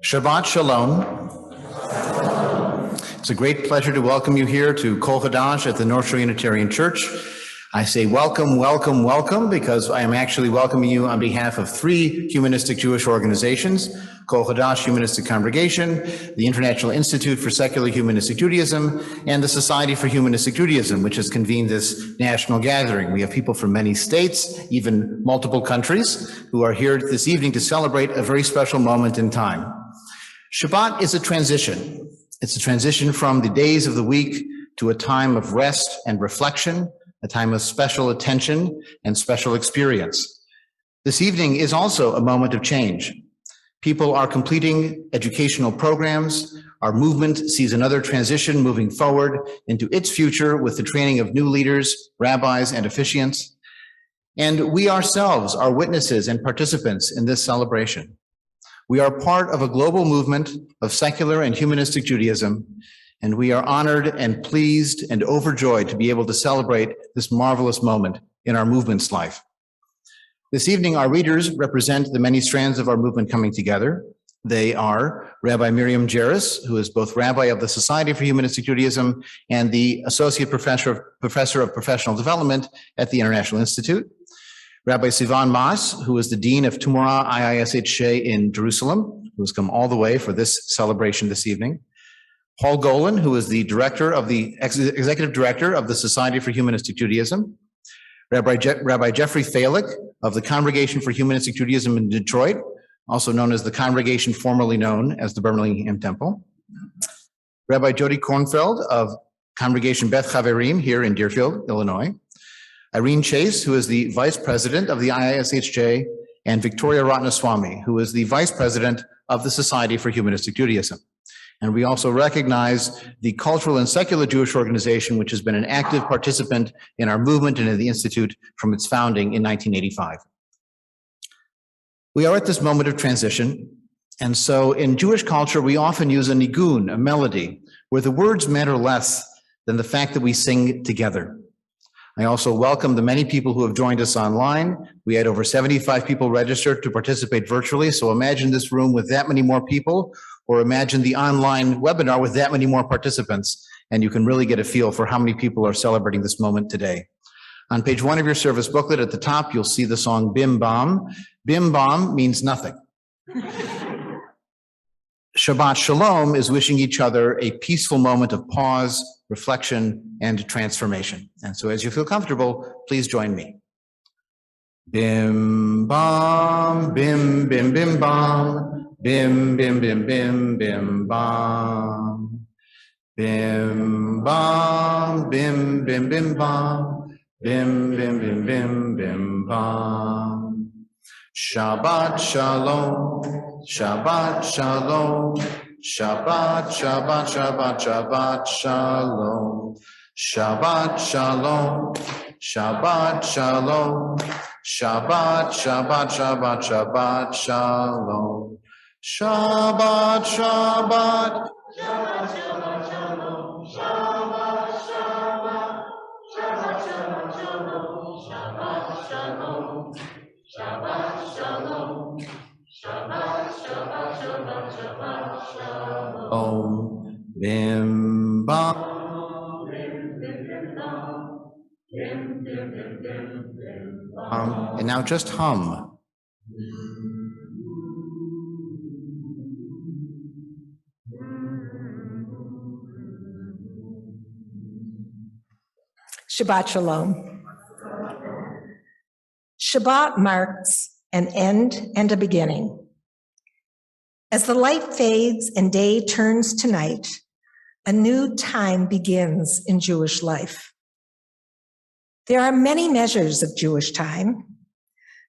Shabbat Shalom. It's a great pleasure to welcome you here to Kol Hadash at the North Shore Unitarian Church. I say welcome, welcome, welcome, because I am actually welcoming you on behalf of three humanistic Jewish organizations: Kol Hadash Humanistic Congregation, the International Institute for Secular Humanistic Judaism, and the Society for Humanistic Judaism, which has convened this national gathering. We have people from many states, even multiple countries, who are here this evening to celebrate a very special moment in time. Shabbat is a transition. It's a transition from the days of the week to a time of rest and reflection, a time of special attention and special experience. This evening is also a moment of change. People are completing educational programs. Our movement sees another transition moving forward into its future with the training of new leaders, rabbis, and officiants. And we ourselves are witnesses and participants in this celebration. We are part of a global movement of secular and humanistic Judaism, and we are honored and pleased and overjoyed to be able to celebrate this marvelous moment in our movement's life. This evening, our readers represent the many strands of our movement coming together. They are Rabbi Miriam Jerris, who is both rabbi of the Society for Humanistic Judaism and the Associate Professor of Professional Development at the International Institute; Rabbi Sivan Mas, who is the Dean of Tumorah IISH in Jerusalem, who has come all the way for this celebration this evening; Paul Golan, who is the Executive Director of the Society for Humanistic Judaism; Rabbi Jeffrey Thalik of the Congregation for Humanistic Judaism in Detroit, also known as the congregation formerly known as the Birmingham Temple; Rabbi Jody Kornfeld of Congregation Beth Chaverim here in Deerfield, Illinois; Irene Chase, who is the Vice President of the IISHJ, and Victoria Ratnaswamy, who is the Vice President of the Society for Humanistic Judaism. And we also recognize the Cultural and Secular Jewish Organization, which has been an active participant in our movement and in the Institute from its founding in 1985. We are at this moment of transition, and so in Jewish culture, we often use a nigun, a melody, where the words matter less than the fact that we sing together. I also welcome the many people who have joined us online. We had over 75 people registered to participate virtually, so imagine this room with that many more people, or imagine the online webinar with that many more participants, and you can really get a feel for how many people are celebrating this moment today. On page 1 of your service booklet at the top, you'll see the song Bim Bam. Bim Bam means nothing. Shabbat Shalom is wishing each other a peaceful moment of pause, reflection, and transformation. And so as you feel comfortable, please join me. Bim bam, bim, bim, bim, bam, bim, bim, bim, bim, bim, bam. Bim bam, bim, bim, bim, bam, bim, bim, bim, bim, bim, bam. Shabbat Shalom, Shabbat Shalom, Shabbat, Shabbat, Shabbat, Shabbat Shalom, Shabbat Shalom, Shabbat Shalom, Shabbat, Shabbat, Shabbat, Shabbat Shalom, Shabbat, Shabbat, Shabbat, Shabbat, Shalom, Shabbat, Shabbat, Shabbat, Shabbat, Shalom, Shabbat, Shalom, Shabbat, Shalom, Shabbat, Shabbat, Shabbat, Shabbat, Shalom. Bim bam, bim, bim, bim, bam, bim, bim, bim, bim, bim, bam. And now just hum. Shabbat Shalom. Shabbat marks an end and a beginning. As the light fades and day turns to night, a new time begins in Jewish life. There are many measures of Jewish time: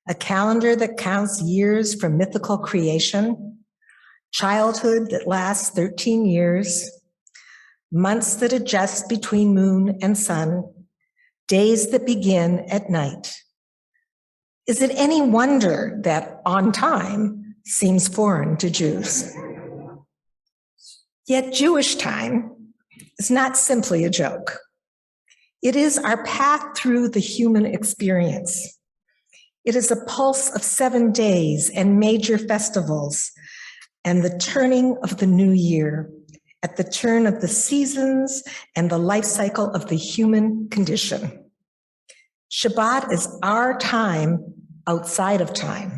a calendar that counts years from mythical creation, childhood that lasts 13 years, months that adjust between moon and sun, days that begin at night. Is it any wonder that on time seems foreign to Jews? Yet Jewish time is not simply a joke. It is our path through the human experience. It is a pulse of 7 days and major festivals and the turning of the new year at the turn of the seasons and the life cycle of the human condition. Shabbat is our time outside of time,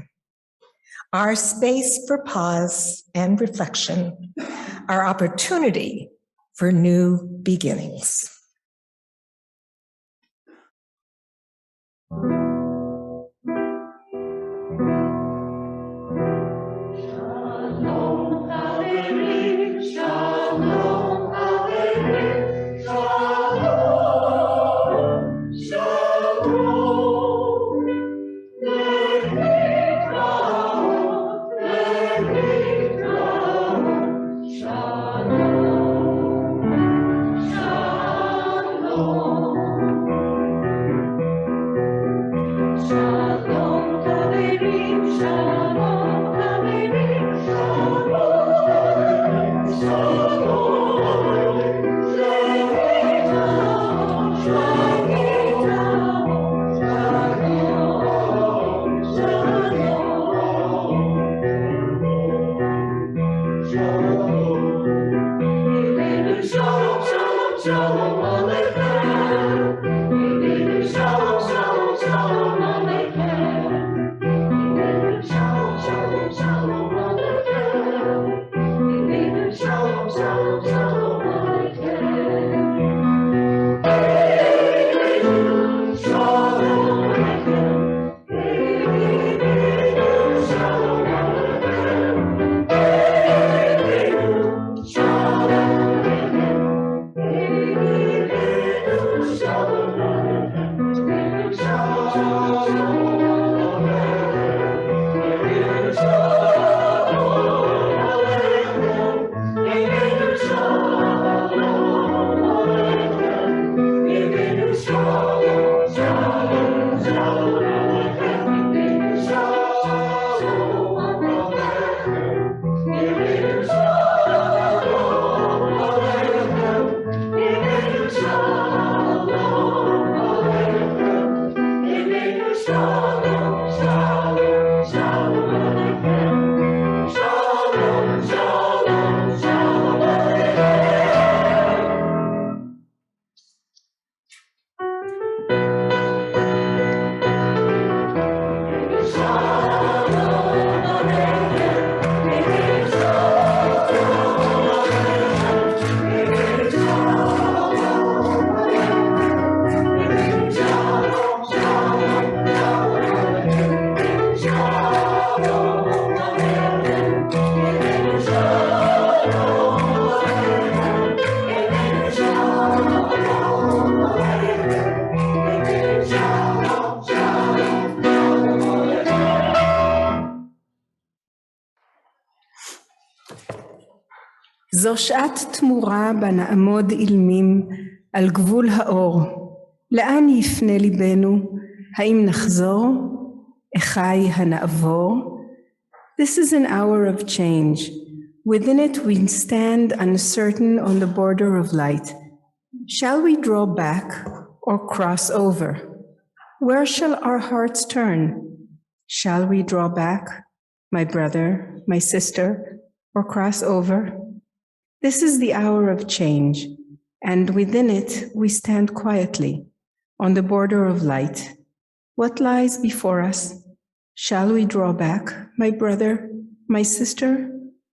our space for pause and reflection, our opportunity for new beginnings. זו שעת תמורה בה נעמוד אילמים על גבול האור. לאן יפנה ליבנו? האם נחזור? אחי הנעבור? This is an hour of change. Within it we stand uncertain on the border of light. Shall we draw back or cross over? Where shall our hearts turn? Shall we draw back, my brother, my sister, or cross over? This is the hour of change, and within it we stand quietly on the border of light. What lies before us? Shall we draw back, my brother, my sister,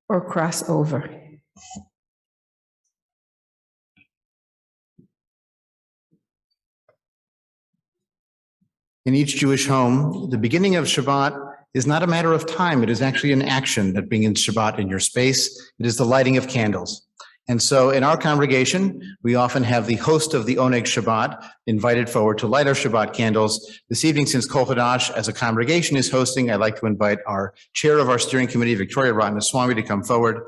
or cross over? In each Jewish home, the beginning of Shabbat is not a matter of time. It is actually an action that begins Shabbat in your space. It is the lighting of candles. And so in our congregation, we often have the host of the Oneg Shabbat invited forward to light our Shabbat candles. This evening, since Kol Hadash as a congregation is hosting, I'd like to invite our chair of our steering committee, Victoria Ratnaswamy, to come forward.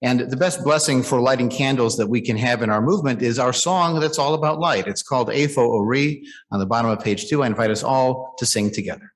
And the best blessing for lighting candles that we can have in our movement is our song that's all about light. It's called Eifo Ori on the bottom of page 2. I invite us all to sing together.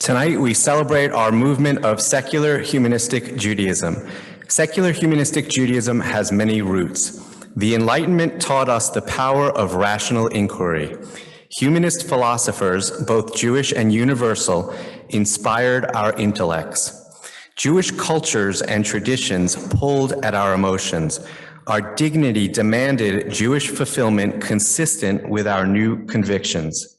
Tonight, we celebrate our movement of secular humanistic Judaism. Secular humanistic Judaism has many roots. The Enlightenment taught us the power of rational inquiry. Humanist philosophers, both Jewish and universal, inspired our intellects. Jewish cultures and traditions pulled at our emotions. Our dignity demanded Jewish fulfillment consistent with our new convictions.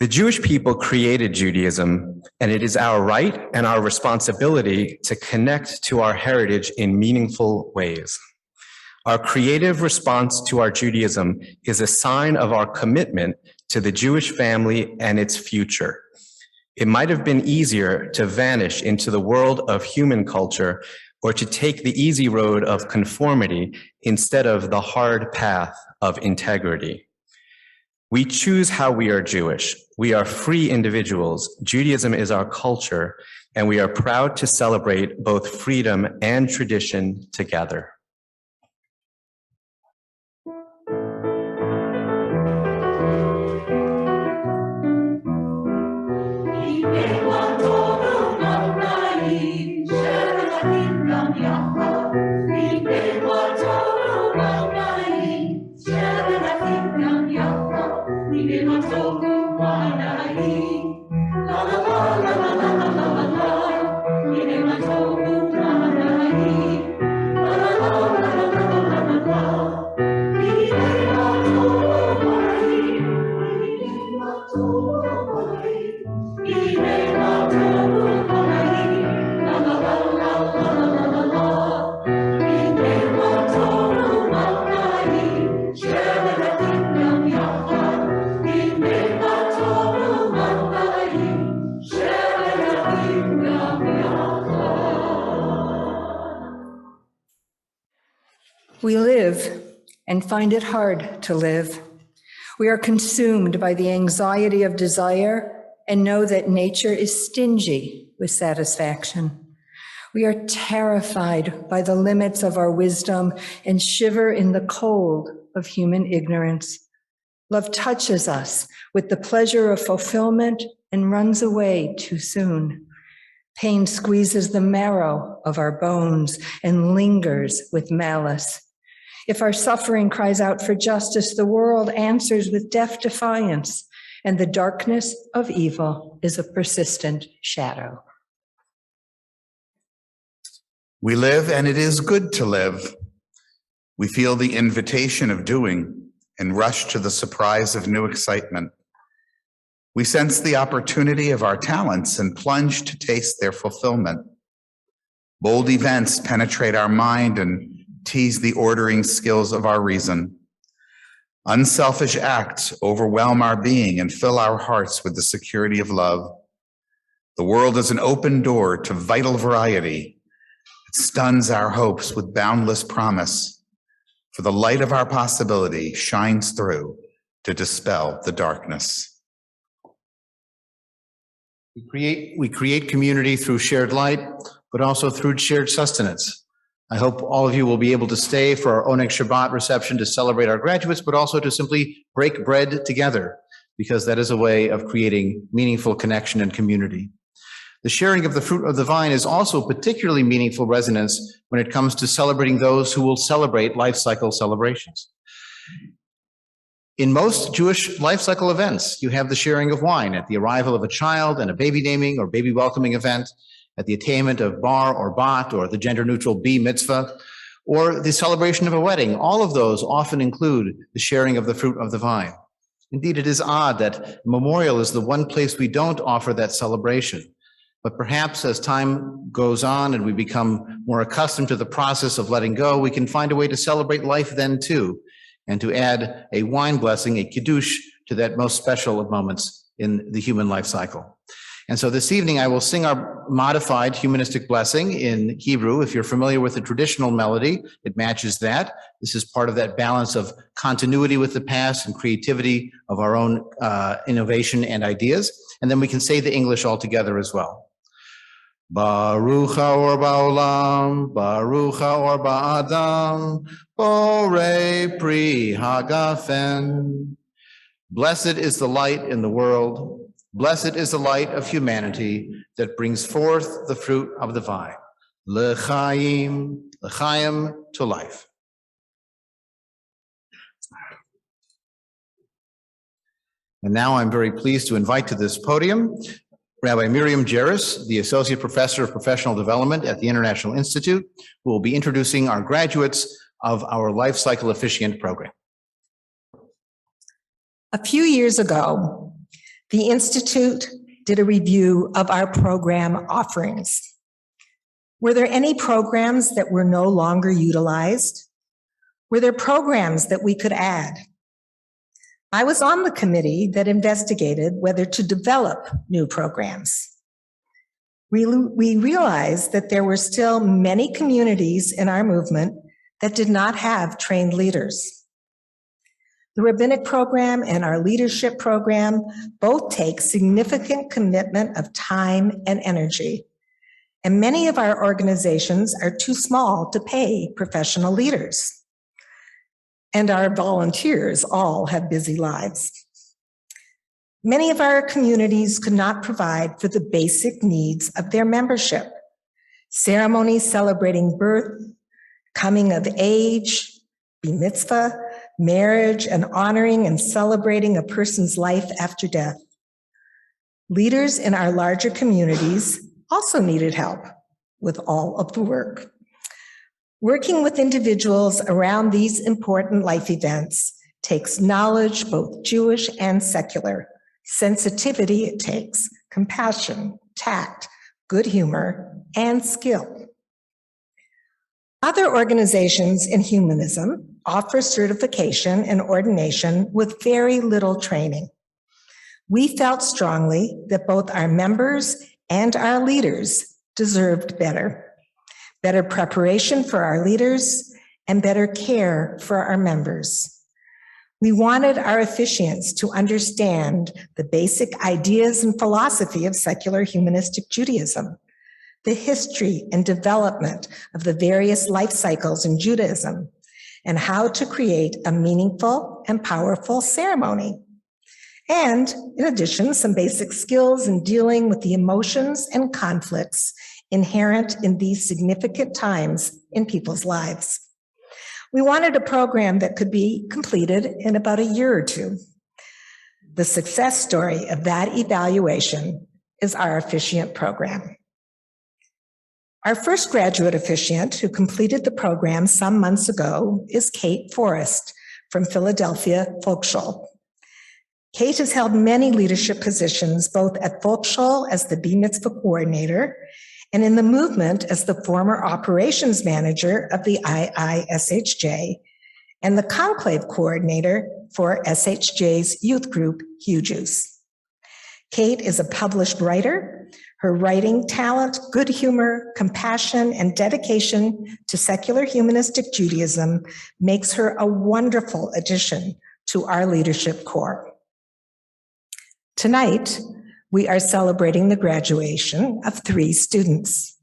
The Jewish people created Judaism, and it is our right and our responsibility to connect to our heritage in meaningful ways. Our creative response to our Judaism is a sign of our commitment to the Jewish family and its future. It might have been easier to vanish into the world of human culture or to take the easy road of conformity instead of the hard path of integrity. We choose how we are Jewish. We are free individuals. Judaism is our culture, and we are proud to celebrate both freedom and tradition together. We live and find it hard to live. We are consumed by the anxiety of desire and know that nature is stingy with satisfaction. We are terrified by the limits of our wisdom and shiver in the cold of human ignorance. Love touches us with the pleasure of fulfillment and runs away too soon. Pain squeezes the marrow of our bones and lingers with malice. If our suffering cries out for justice, the world answers with deaf defiance, and the darkness of evil is a persistent shadow. We live, and it is good to live. We feel the invitation of doing. and rush to the surprise of new excitement. We sense the opportunity of our talents and plunge to taste their fulfillment. Bold events penetrate our mind and tease the ordering skills of our reason. Unselfish acts overwhelm our being and fill our hearts with the security of love. The world is an open door to vital variety. It stuns our hopes with boundless promise, for the light of our possibility shines through to dispel the darkness. We create community through shared light, but also through shared sustenance. I hope all of you will be able to stay for our Oneg Shabbat reception to celebrate our graduates, but also to simply break bread together, because that is a way of creating meaningful connection and community. The sharing of the fruit of the vine is also particularly meaningful resonance when it comes to celebrating those who will celebrate life cycle celebrations. In most Jewish life cycle events, you have the sharing of wine at the arrival of a child and a baby naming or baby welcoming event, at the attainment of bar or bat or the gender-neutral B mitzvah, or the celebration of a wedding. All of those often include the sharing of the fruit of the vine. Indeed, it is odd that memorial is the one place we don't offer that celebration. But perhaps as time goes on and we become more accustomed to the process of letting go, we can find a way to celebrate life then too, and to add a wine blessing, a kiddush, to that most special of moments in the human life cycle. And so this evening, I will sing our modified humanistic blessing in Hebrew. If you're familiar with the traditional melody, it matches that. This is part of that balance of continuity with the past and creativity of our own innovation and ideas. And then we can say the English all together as well. Baruch haor ba'olam, Baruch haor ba'adam, Borei pri hagafen. Blessed is the light in the world. Blessed is the light of humanity that brings forth the fruit of the vine. L'chaim, l'chaim, to life. And now I'm very pleased to invite to this podium Rabbi Miriam Jerris, the Associate Professor of Professional Development at the International Institute, who will be introducing our graduates of our Life Cycle Officiant program. A few years ago, the Institute did a review of our program offerings. Were there any programs that were no longer utilized? Were there programs that we could add? I was on the committee that investigated whether to develop new programs. We realized that there were still many communities in our movement that did not have trained leaders. The Rabbinic program and our leadership program both take significant commitment of time and energy, and many of our organizations are too small to pay professional leaders. And our volunteers all have busy lives. Many of our communities could not provide for the basic needs of their membership. Ceremonies celebrating birth, coming of age, bar mitzvah, marriage, and honoring and celebrating a person's life after death. Leaders in our larger communities also needed help with all of the work. Working with individuals around these important life events takes knowledge, both Jewish and secular, sensitivity it takes, compassion, tact, good humor, and skill. Other organizations in humanism offer certification and ordination with very little training. We felt strongly that both our members and our leaders deserved better preparation for our leaders, and better care for our members. We wanted our officiants to understand the basic ideas and philosophy of secular humanistic Judaism, the history and development of the various life cycles in Judaism, and how to create a meaningful and powerful ceremony. And in addition, some basic skills in dealing with the emotions and conflicts inherent in these significant times in people's lives. We wanted a program that could be completed in about a year or two. The success story of that evaluation is our officiant program. Our first graduate officiant who completed the program some months ago is Kate Forrest from Philadelphia Volksschule. Kate has held many leadership positions, both at Volksschule as the B Mitzvah coordinator and in the movement as the former operations manager of the IISHJ and the conclave coordinator for SHJ's youth group, Hugh Juice. Kate is a published writer. Her writing talent, good humor, compassion, and dedication to secular humanistic Judaism makes her a wonderful addition to our leadership corps. Tonight, we are celebrating the graduation of 3 students.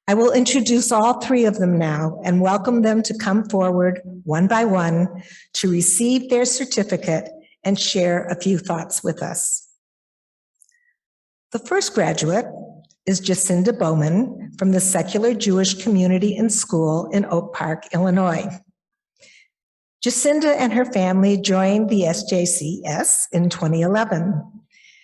I will introduce all 3 of them now and welcome them to come forward one by one to receive their certificate and share a few thoughts with us. The first graduate is Jacinda Bowman from the Secular Jewish Community and School in Oak Park, Illinois. Jacinda and her family joined the SJCS in 2011.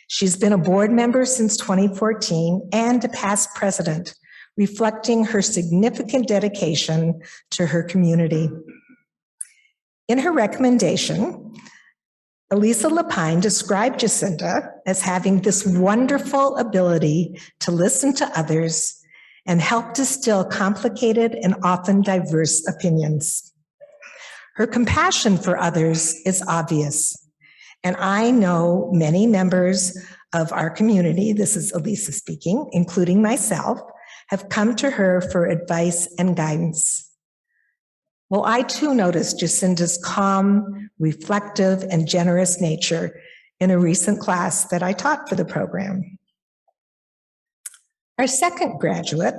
She's been a board member since 2014 and a past president, reflecting her significant dedication to her community. In her recommendation, Elisa Lapine described Jacinda as having this wonderful ability to listen to others and help distill complicated and often diverse opinions. Her compassion for others is obvious, and I know many members of our community, this is Elisa speaking, including myself, have come to her for advice and guidance. Well, I too noticed Jacinda's calm, reflective, and generous nature in a recent class that I taught for the program. Our second graduate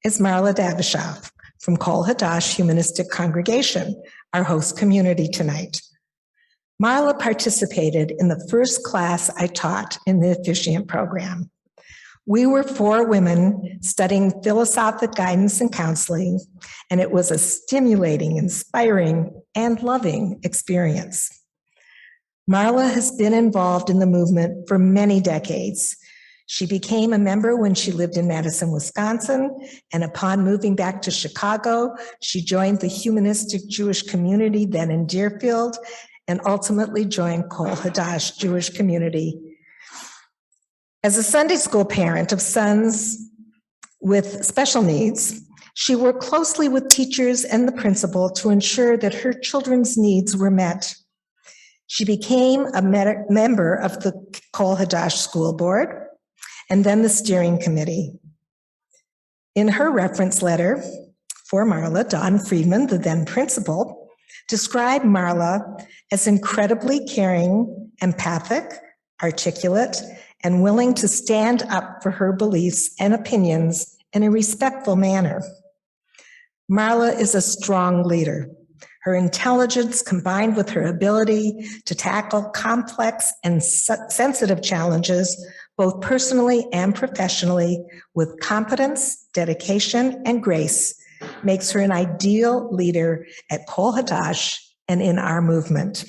is Marla Davishov from Kol Hadash Humanistic Congregation, our host community tonight. Marla participated in the first class I taught in the Officiant program. We were 4 women studying philosophic guidance and counseling, and it was a stimulating, inspiring, and loving experience. Marla has been involved in the movement for many decades. She became a member when she lived in Madison, Wisconsin, and upon moving back to Chicago, she joined the humanistic Jewish community then in Deerfield, and ultimately joined Kol Hadash Jewish community. As a Sunday school parent of sons with special needs, she worked closely with teachers and the principal to ensure that her children's needs were met. She became a member of the Kol Hadash School Board and then the steering committee. In her reference letter for Marla, Don Friedman, the then principal, described Marla as incredibly caring, empathic, articulate, and willing to stand up for her beliefs and opinions in a respectful manner. Marla is a strong leader. Her intelligence, combined with her ability to tackle complex and sensitive challenges, both personally and professionally, with competence, dedication, and grace, makes her an ideal leader at Kol Hadash and in our movement.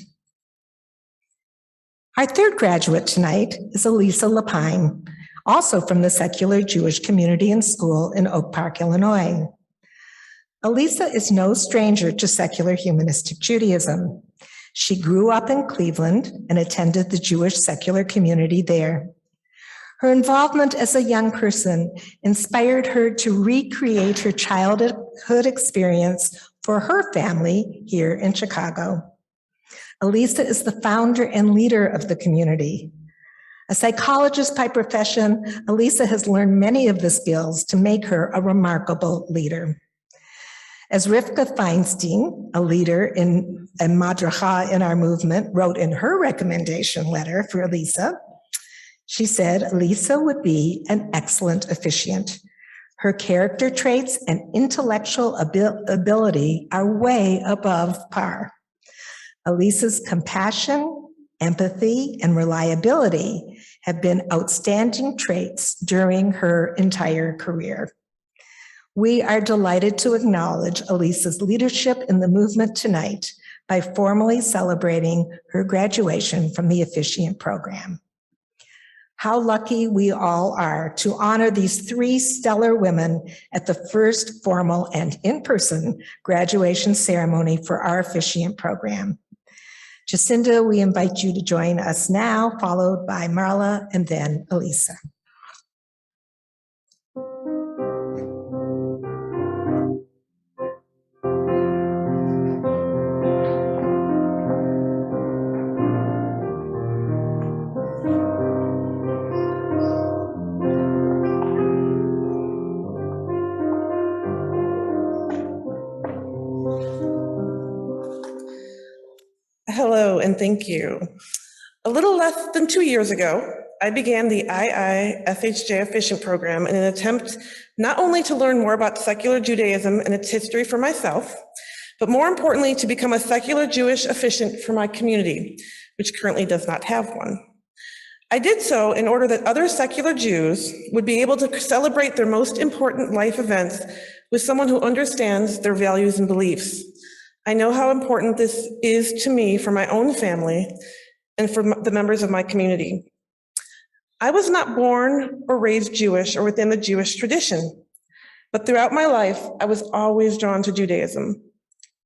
Our third graduate tonight is Elisa Lapine, also from the Secular Jewish Community and School in Oak Park, Illinois. Elisa is no stranger to secular humanistic Judaism. She grew up in Cleveland and attended the Jewish secular community there. Her involvement as a young person inspired her to recreate her childhood experience for her family here in Chicago. Elisa is the founder and leader of the community. A psychologist by profession, Elisa has learned many of the skills to make her a remarkable leader. As Rivka Feinstein, a leader in a madracha in our movement, wrote in her recommendation letter for Elisa, she said, Elisa would be an excellent officiant. Her character traits and intellectual ability are way above par. Elisa's compassion, empathy, and reliability have been outstanding traits during her entire career. We are delighted to acknowledge Elisa's leadership in the movement tonight by formally celebrating her graduation from the Officiant program. How lucky we all are to honor these 3 stellar women at the first formal and in-person graduation ceremony for our Officiant program. Jacinda, we invite you to join us now, followed by Marla and then Elisa. Hello, and thank you. A little less than 2 years ago, I began the FHJ Officiant program in an attempt not only to learn more about secular Judaism and its history for myself, but more importantly, to become a secular Jewish officiant for my community, which currently does not have one. I did so in order that other secular Jews would be able to celebrate their most important life events with someone who understands their values and beliefs. I know how important this is to me for my own family and for the members of my community. I was not born or raised Jewish or within the Jewish tradition, but throughout my life, I was always drawn to Judaism.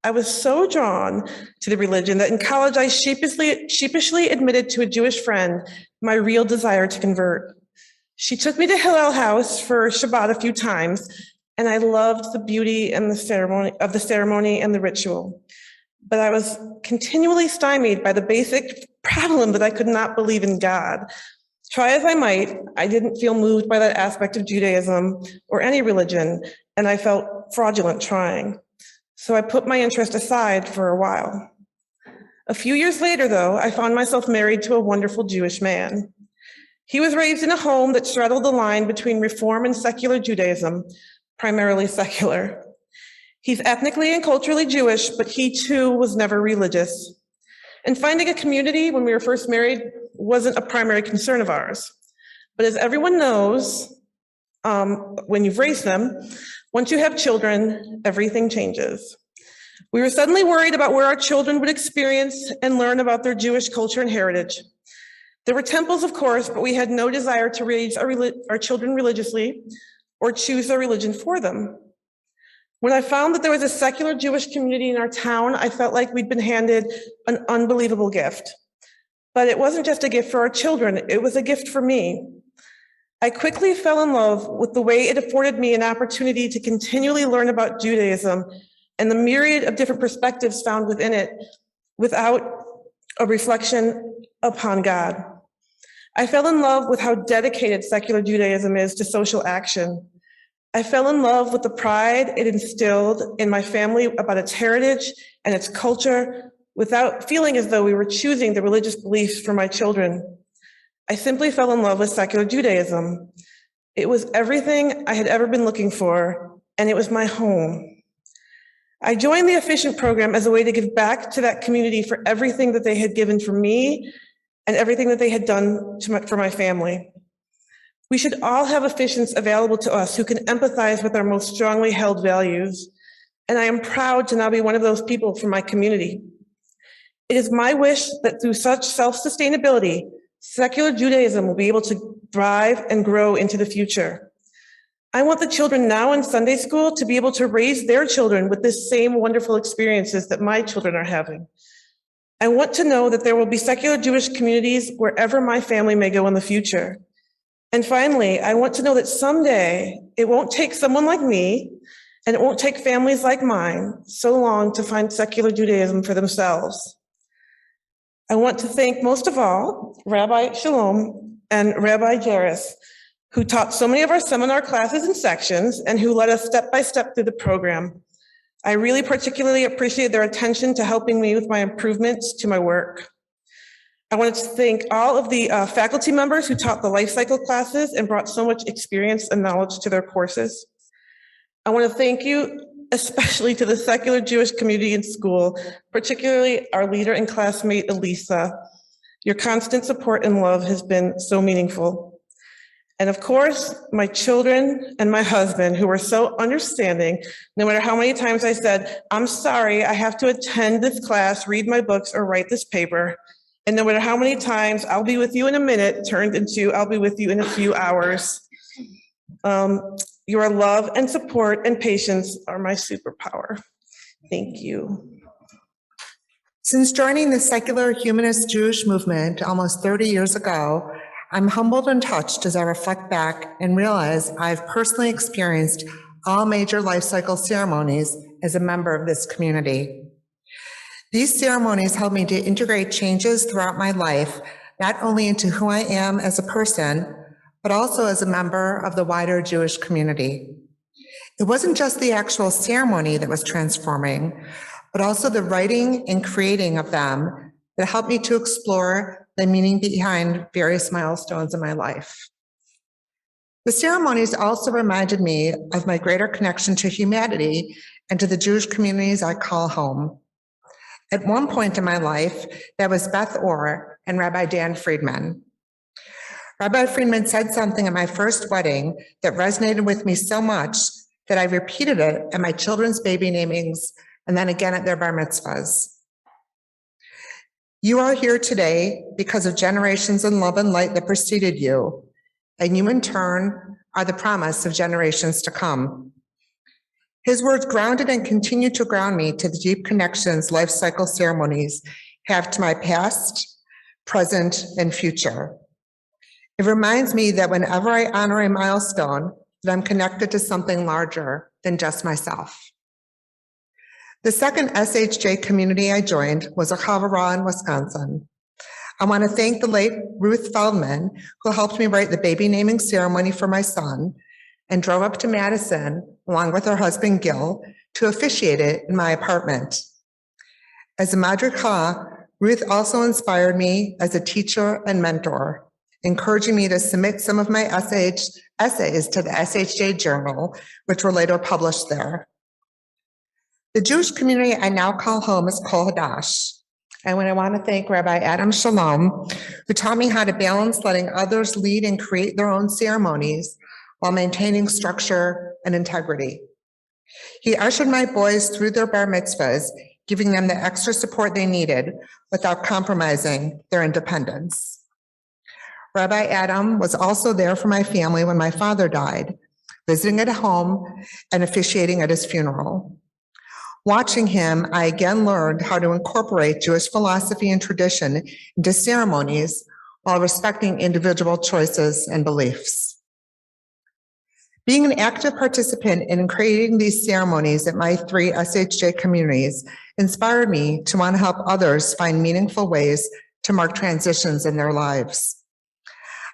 I was so drawn to the religion that in college, I sheepishly admitted to a Jewish friend my real desire to convert. She took me to Hillel House for Shabbat a few times, and I loved the beauty and the ceremony and the ritual. But I was continually stymied by the basic problem that I could not believe in God. Try as I might, I didn't feel moved by that aspect of Judaism or any religion, and I felt fraudulent trying. So I put my interest aside for a while. A few years later, though, I found myself married to a wonderful Jewish man. He was raised in a home that straddled the line between Reform and secular Judaism, primarily secular. He's ethnically and culturally Jewish, but he too was never religious. And finding a community when we were first married wasn't a primary concern of ours. But as everyone knows, when you've raised them, once you have children, everything changes. We were suddenly worried about where our children would experience and learn about their Jewish culture and heritage. There were temples, of course, but we had no desire to raise our children religiously or choose their religion for them. When I found that there was a secular Jewish community in our town, I felt like we'd been handed an unbelievable gift. But it wasn't just a gift for our children, it was a gift for me. I quickly fell in love with the way it afforded me an opportunity to continually learn about Judaism and the myriad of different perspectives found within it without a reflection upon God. I fell in love with how dedicated secular Judaism is to social action. I fell in love with the pride it instilled in my family about its heritage and its culture without feeling as though we were choosing the religious beliefs for my children. I simply fell in love with secular Judaism. It was everything I had ever been looking for, and it was my home. I joined the Officiant program as a way to give back to that community for everything that they had given for me and everything that they had done for my family. We should all have officiants available to us who can empathize with our most strongly held values, and I am proud to now be one of those people for my community. It is my wish that through such self-sustainability, secular Judaism will be able to thrive and grow into the future. I want the children now in Sunday school to be able to raise their children with the same wonderful experiences that my children are having. I want to know that there will be secular Jewish communities wherever my family may go in the future. And finally, I want to know that someday it won't take someone like me, and it won't take families like mine so long to find secular Judaism for themselves. I want to thank most of all Rabbi Shalom and Rabbi Jairus, who taught so many of our seminar classes and sections and who led us step by step through the program. I really particularly appreciate their attention to helping me with my improvements to my work. I wanted to thank all of the faculty members who taught the life cycle classes and brought so much experience and knowledge to their courses. I want to thank you especially to the secular Jewish community in school, particularly our leader and classmate, Elisa. Your constant support and love has been so meaningful. And of course, my children and my husband, who were so understanding, no matter how many times I said, I'm sorry, I have to attend this class, read my books, or write this paper. And no matter how many times I'll be with you in a minute turned into I'll be with you in a few hours. Your love and support and patience are my superpower. Thank you. Since joining the secular humanist Jewish movement almost 30 years ago, I'm humbled and touched as I reflect back and realize I've personally experienced all major life cycle ceremonies as a member of this community. These ceremonies help me to integrate changes throughout my life, not only into who I am as a person, but also as a member of the wider Jewish community. It wasn't just the actual ceremony that was transforming, but also the writing and creating of them that helped me to explore the meaning behind various milestones in my life. The ceremonies also reminded me of my greater connection to humanity and to the Jewish communities I call home. At one point in my life, that was Beth Orr and Rabbi Dan Friedman. Rabbi Friedman said something at my first wedding that resonated with me so much that I repeated it at my children's baby namings and then again at their bar mitzvahs. You are here today because of generations in love and light that preceded you, and you in turn are the promise of generations to come. His words grounded and continue to ground me to the deep connections life cycle ceremonies have to my past, present, and future. It reminds me that whenever I honor a milestone, that I'm connected to something larger than just myself. The second SHJ community I joined was a Chavara in Wisconsin. I want to thank the late Ruth Feldman, who helped me write the baby naming ceremony for my son and drove up to Madison, along with her husband Gil, to officiate it in my apartment. As a madrika, Ruth also inspired me as a teacher and mentor, encouraging me to submit some of my essays to the SHJ Journal, which were later published there. The Jewish community I now call home is Kol Hadash. And I want to thank Rabbi Adam Shalom, who taught me how to balance letting others lead and create their own ceremonies while maintaining structure and integrity. He ushered my boys through their bar mitzvahs, giving them the extra support they needed without compromising their independence. Rabbi Adam was also there for my family when my father died, visiting at home and officiating at his funeral. Watching him, I again learned how to incorporate Jewish philosophy and tradition into ceremonies while respecting individual choices and beliefs. Being an active participant in creating these ceremonies at my 3 SHJ communities inspired me to want to help others find meaningful ways to mark transitions in their lives.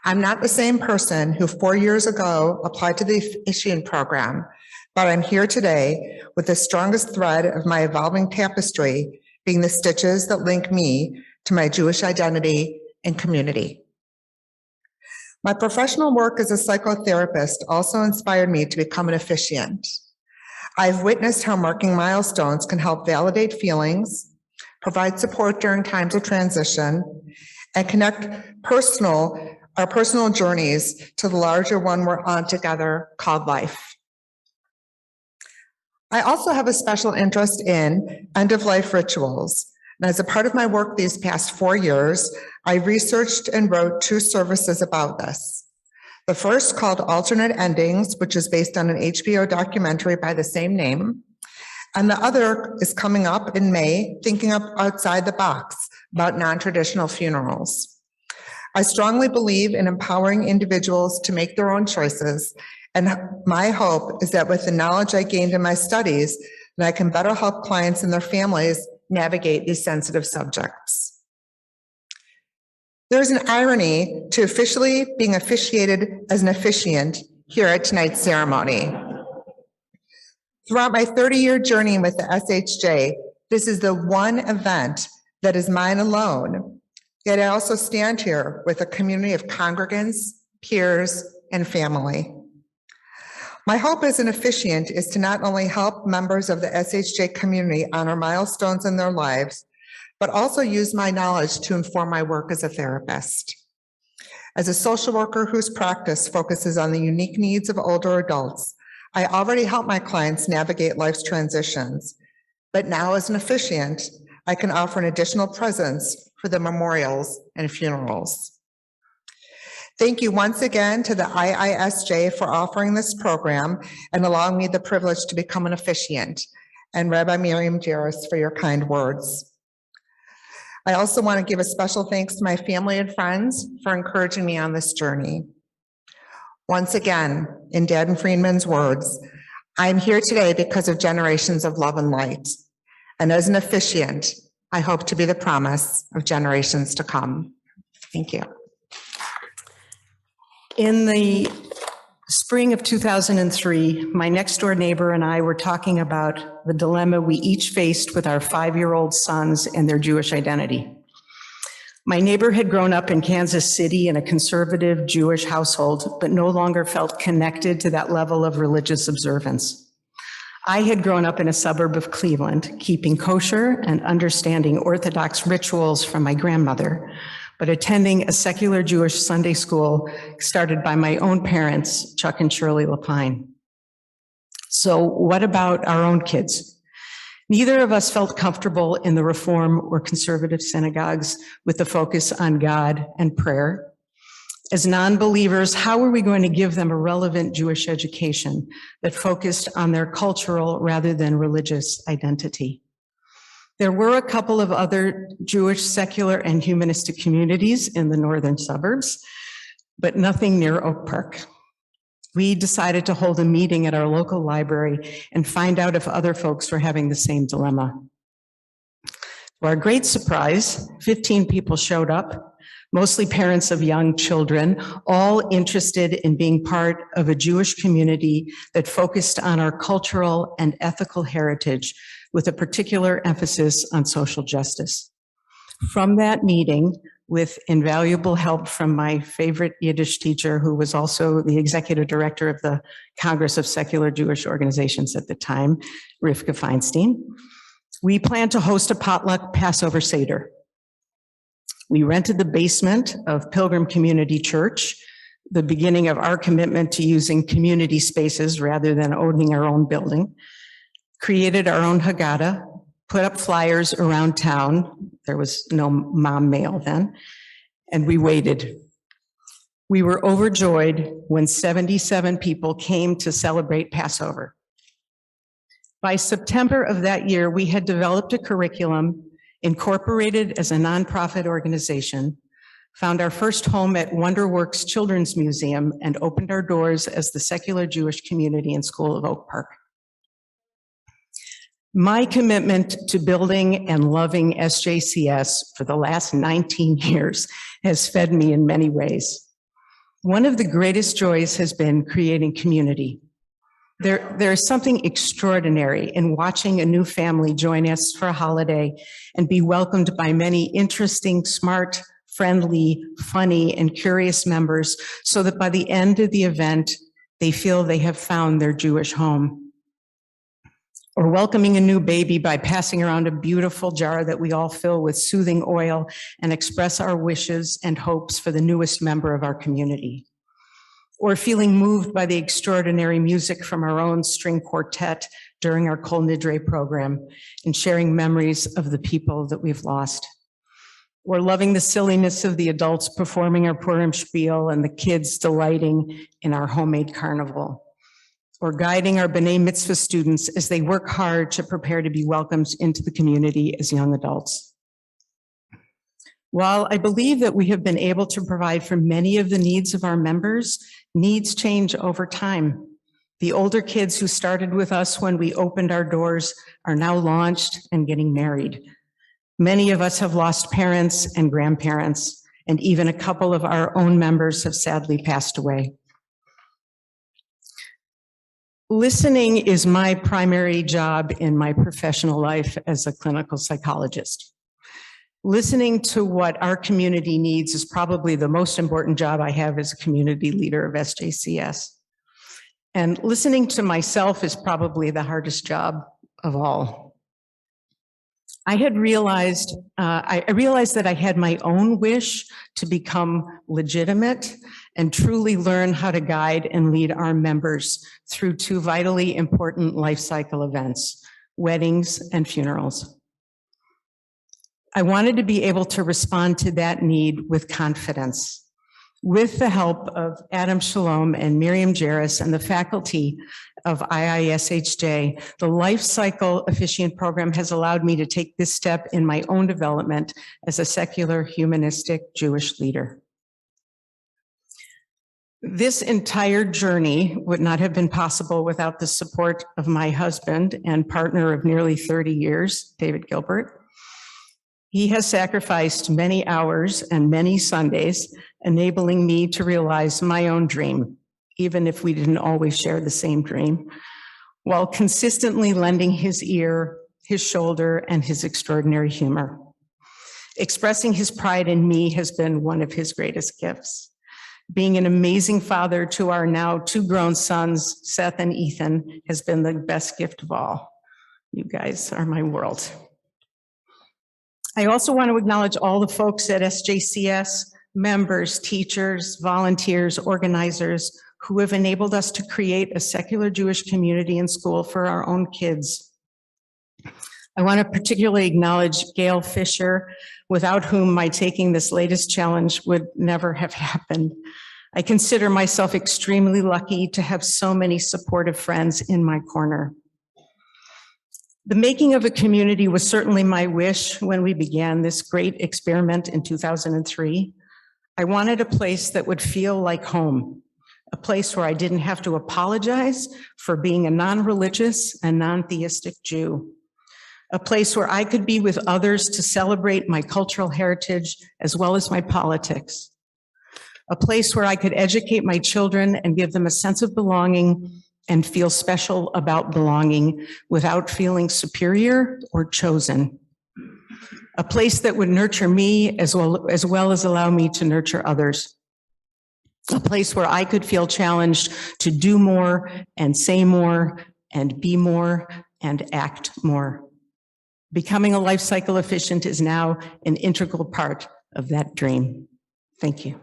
I'm not the same person who 4 years ago applied to the Officiant program, but I'm here today with the strongest thread of my evolving tapestry being the stitches that link me to my Jewish identity and community. My professional work as a psychotherapist also inspired me to become an officiant. I've witnessed how marking milestones can help validate feelings, provide support during times of transition, and connect our personal journeys to the larger one we're on together called life. I also have a special interest in end-of-life rituals. And as a part of my work these past 4 years, I researched and wrote 2 services about this. The first, called Alternate Endings, which is based on an HBO documentary by the same name. And the other is coming up in May, Thinking Up Outside the Box, about non-traditional funerals. I strongly believe in empowering individuals to make their own choices, and my hope is that with the knowledge I gained in my studies, that I can better help clients and their families navigate these sensitive subjects. There's an irony to officially being officiated as an officiant here at tonight's ceremony. Throughout my 30-year journey with the SHJ, this is the one event that is mine alone, yet I also stand here with a community of congregants, peers, and family. My hope as an officiant is to not only help members of the SHJ community honor milestones in their lives, but also use my knowledge to inform my work as a therapist. As a social worker whose practice focuses on the unique needs of older adults, I already help my clients navigate life's transitions, but now as an officiant, I can offer an additional presence for the memorials and funerals. Thank you once again to the IISJ for offering this program and allowing me the privilege to become an officiant, and Rabbi Miriam Jairus for your kind words. I also want to give a special thanks to my family and friends for encouraging me on this journey. Once again, in Dad Friedman's words, I am here today because of generations of love and light. And as an officiant, I hope to be the promise of generations to come. Thank you. In the spring of 2003, my next door neighbor and I were talking about the dilemma we each faced with our 5-year-old sons and their Jewish identity. My neighbor had grown up in Kansas City in a conservative Jewish household, but no longer felt connected to that level of religious observance. I had grown up in a suburb of Cleveland, keeping kosher and understanding Orthodox rituals from my grandmother, but attending a secular Jewish Sunday school started by my own parents, Chuck and Shirley Lapine. So what about our own kids? Neither of us felt comfortable in the Reform or conservative synagogues with the focus on God and prayer. As non-believers, how were we going to give them a relevant Jewish education that focused on their cultural rather than religious identity? There were a couple of other Jewish secular and humanistic communities in the northern suburbs, but nothing near Oak Park. We decided to hold a meeting at our local library and find out if other folks were having the same dilemma. To our great surprise, 15 people showed up, mostly parents of young children, all interested in being part of a Jewish community that focused on our cultural and ethical heritage with a particular emphasis on social justice. From that meeting, with invaluable help from my favorite Yiddish teacher, who was also the executive director of the Congress of Secular Jewish Organizations at the time, Rivka Feinstein, we planned to host a potluck Passover Seder. We rented the basement of Pilgrim Community Church, the beginning of our commitment to using community spaces rather than owning our own building, created our own Haggadah, put up flyers around town. There was no mom mail then, and we waited. We were overjoyed when 77 people came to celebrate Passover. By September of that year, we had developed a curriculum, incorporated as a nonprofit organization, found our first home at Wonderworks Children's Museum, and opened our doors as the secular Jewish community and school of Oak Park. My commitment to building and loving SJCS for the last 19 years has fed me in many ways. One of the greatest joys has been creating community. There is something extraordinary in watching a new family join us for a holiday and be welcomed by many interesting, smart, friendly, funny, and curious members so that by the end of the event, they feel they have found their Jewish home. Or welcoming a new baby by passing around a beautiful jar that we all fill with soothing oil and express our wishes and hopes for the newest member of our community. Or feeling moved by the extraordinary music from our own string quartet during our Kol Nidre program and sharing memories of the people that we've lost. Or loving the silliness of the adults performing our Purim spiel and the kids delighting in our homemade carnival. Or guiding our B'nai Mitzvah students as they work hard to prepare to be welcomed into the community as young adults. While I believe that we have been able to provide for many of the needs of our members, needs change over time. The older kids who started with us when we opened our doors are now launched and getting married. Many of us have lost parents and grandparents, and even a couple of our own members have sadly passed away. Listening is my primary job in my professional life as a clinical psychologist. Listening to what our community needs is probably the most important job I have as a community leader of SJCS. And listening to myself is probably the hardest job of all. I realized that I had my own wish to become legitimate and truly learn how to guide and lead our members through two vitally important life cycle events, weddings and funerals. I wanted to be able to respond to that need with confidence. With the help of Adam Shalom and Miriam Jarris and the faculty of IISHJ, the Life Cycle Officiant program has allowed me to take this step in my own development as a secular, humanistic Jewish leader. This entire journey would not have been possible without the support of my husband and partner of nearly 30 years, David Gilbert. He has sacrificed many hours and many Sundays, enabling me to realize my own dream, even if we didn't always share the same dream, while consistently lending his ear, his shoulder, and his extraordinary humor. Expressing his pride in me has been one of his greatest gifts. Being an amazing father to our now 2 grown sons, Seth and Ethan, has been the best gift of all. You guys are my world. I also want to acknowledge all the folks at SJCS, members, teachers, volunteers, organizers, who have enabled us to create a secular Jewish community and school for our own kids. I want to particularly acknowledge Gail Fisher, without whom my taking this latest challenge would never have happened. I consider myself extremely lucky to have so many supportive friends in my corner. The making of a community was certainly my wish when we began this great experiment in 2003. I wanted a place that would feel like home, a place where I didn't have to apologize for being a non-religious and non-theistic Jew, a place where I could be with others to celebrate my cultural heritage as well as my politics, a place where I could educate my children and give them a sense of belonging and feel special about belonging without feeling superior or chosen, a place that would nurture me as well as allow me to nurture others, a place where I could feel challenged to do more and say more and be more and act more. Becoming a life cycle officiant is now an integral part of that dream. Thank you.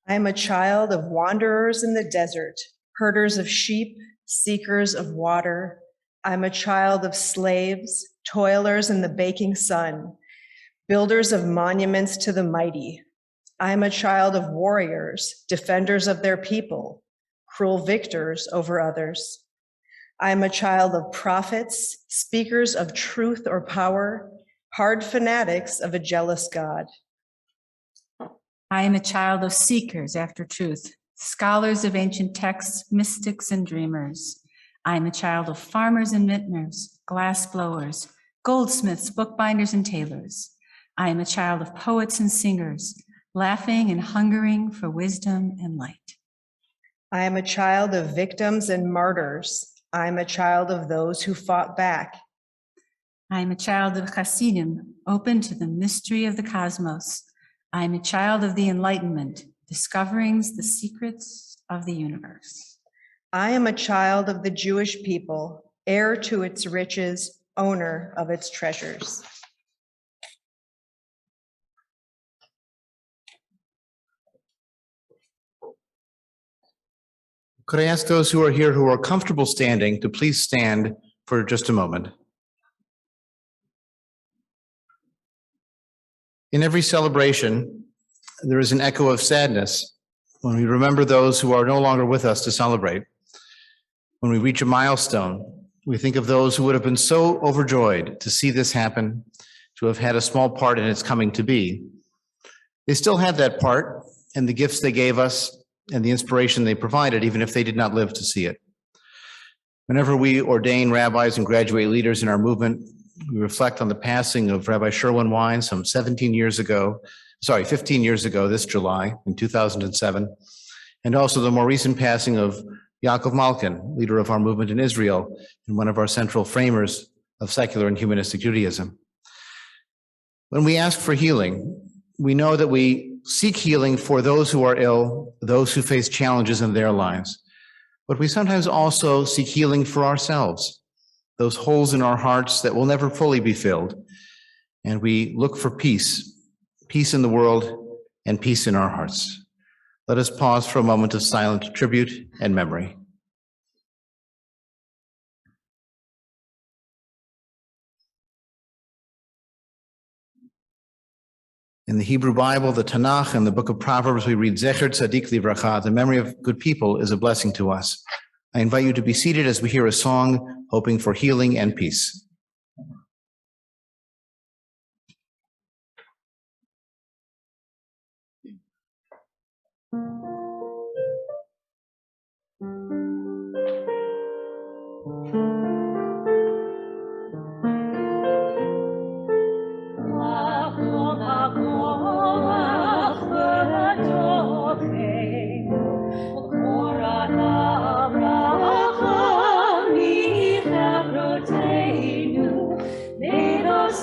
I am a child of wanderers in the desert, herders of sheep, seekers of water. I am a child of slaves, toilers in the baking sun, builders of monuments to the mighty. I am a child of warriors, defenders of their people, cruel victors over others. I am a child of prophets, speakers of truth or power, hard fanatics of a jealous God. I am a child of seekers after truth, scholars of ancient texts, mystics and dreamers. I am a child of farmers and vintners, glass blowers, goldsmiths, bookbinders and tailors. I am a child of poets and singers, laughing and hungering for wisdom and light. I am a child of victims and martyrs. I am a child of those who fought back. I am a child of Hasidim, open to the mystery of the cosmos. I am a child of the Enlightenment, discovering the secrets of the universe. I am a child of the Jewish people, heir to its riches, owner of its treasures. Could I ask those who are here who are comfortable standing to please stand for just a moment? In every celebration, there is an echo of sadness when we remember those who are no longer with us to celebrate. When we reach a milestone, we think of those who would have been so overjoyed to see this happen, to have had a small part in its coming to be. They still have that part and the gifts they gave us, and the inspiration they provided, even if they did not live to see it. Whenever we ordain rabbis and graduate leaders in our movement, we reflect on the passing of Rabbi Sherwin Wine some 15 years ago this July in 2007, and also the more recent passing of Yaakov Malkin, leader of our movement in Israel and one of our central framers of secular and humanistic Judaism. When we ask for healing, we know that we seek healing for those who are ill, those who face challenges in their lives. But we sometimes also seek healing for ourselves, those holes in our hearts that will never fully be filled. And we look for peace in the world and peace in our hearts. Let us pause for a moment of silent tribute and memory. In the Hebrew Bible, the Tanakh, and the book of Proverbs, we read Zecher Tzadik Livracha. The memory of good people is a blessing to us. I invite you to be seated as we hear a song hoping for healing and peace.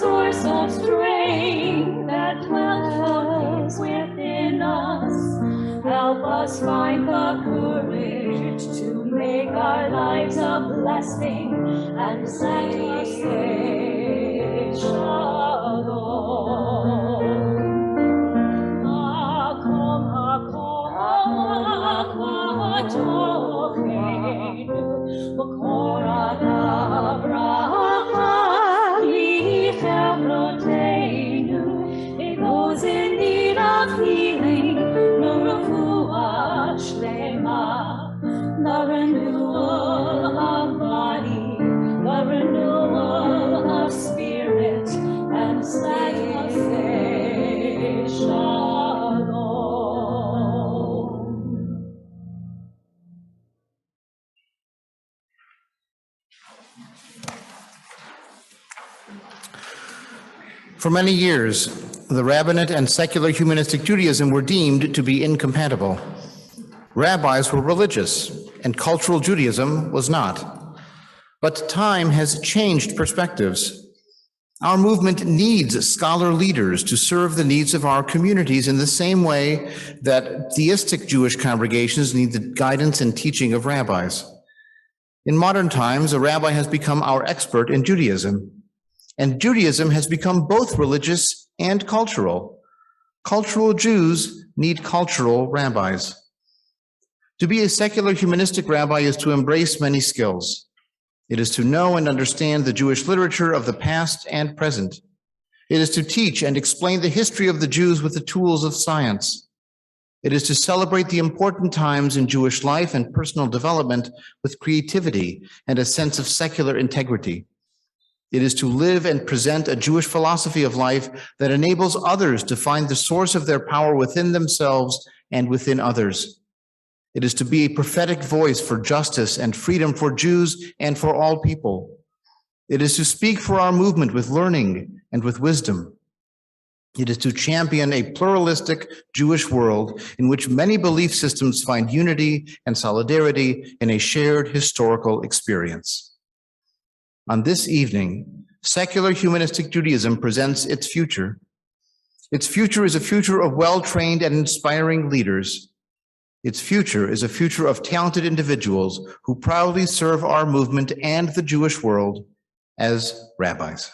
Source of strength that dwells within us, help us find the courage to make our lives a blessing and say shalom. Makom hakom atocheinu b'korat habracha. Those in need of healing, no refuah shlema, the renewal of body, the renewal of spirit, and say shalom. For many years, the Rabbinic and secular humanistic Judaism were deemed to be incompatible. Rabbis were religious, and cultural Judaism was not. But time has changed perspectives. Our movement needs scholar leaders to serve the needs of our communities in the same way that theistic Jewish congregations need the guidance and teaching of rabbis. In modern times, a rabbi has become our expert in Judaism. And Judaism has become both religious and cultural. Cultural Jews need cultural rabbis. To be a secular humanistic rabbi is to embrace many skills. It is to know and understand the Jewish literature of the past and present. It is to teach and explain the history of the Jews with the tools of science. It is to celebrate the important times in Jewish life and personal development with creativity and a sense of secular integrity. It is to live and present a Jewish philosophy of life that enables others to find the source of their power within themselves and within others. It is to be a prophetic voice for justice and freedom for Jews and for all people. It is to speak for our movement with learning and with wisdom. It is to champion a pluralistic Jewish world in which many belief systems find unity and solidarity in a shared historical experience. On this evening, secular humanistic Judaism presents its future. Its future is a future of well-trained and inspiring leaders. Its future is a future of talented individuals who proudly serve our movement and the Jewish world as rabbis.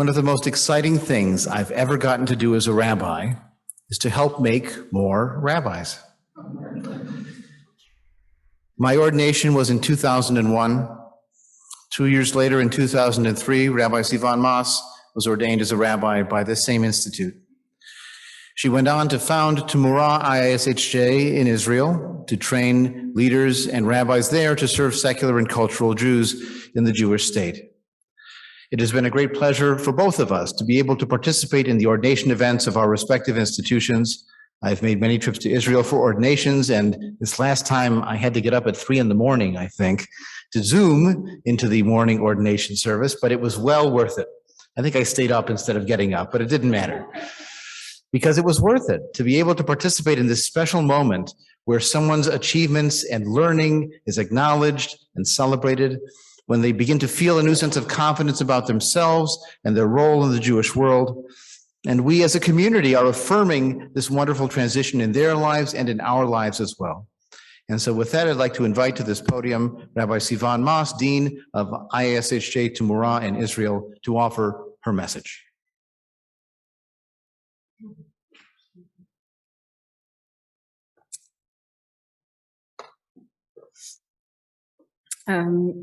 One of the most exciting things I've ever gotten to do as a rabbi is to help make more rabbis. My ordination was in 2001. 2 years later, in 2003, Rabbi Sivan Mas was ordained as a rabbi by this same institute. She went on to found Tamura IISHJ in Israel to train leaders and rabbis there to serve secular and cultural Jews in the Jewish state. It has been a great pleasure for both of us to be able to participate in the ordination events of our respective institutions. I've made many trips to Israel for ordinations, and this last time I had to get up at 3 a.m, I think, to Zoom into the morning ordination service, but it was well worth it. I think I stayed up instead of getting up, but it didn't matter because it was worth it to be able to participate in this special moment where someone's achievements and learning is acknowledged and celebrated, when they begin to feel a new sense of confidence about themselves and their role in the Jewish world. And we as a community are affirming this wonderful transition in their lives and in our lives as well. And so with that, I'd like to invite to this podium Rabbi Sivan Mas, Dean of IISHJ Tamura in Israel, to offer her message.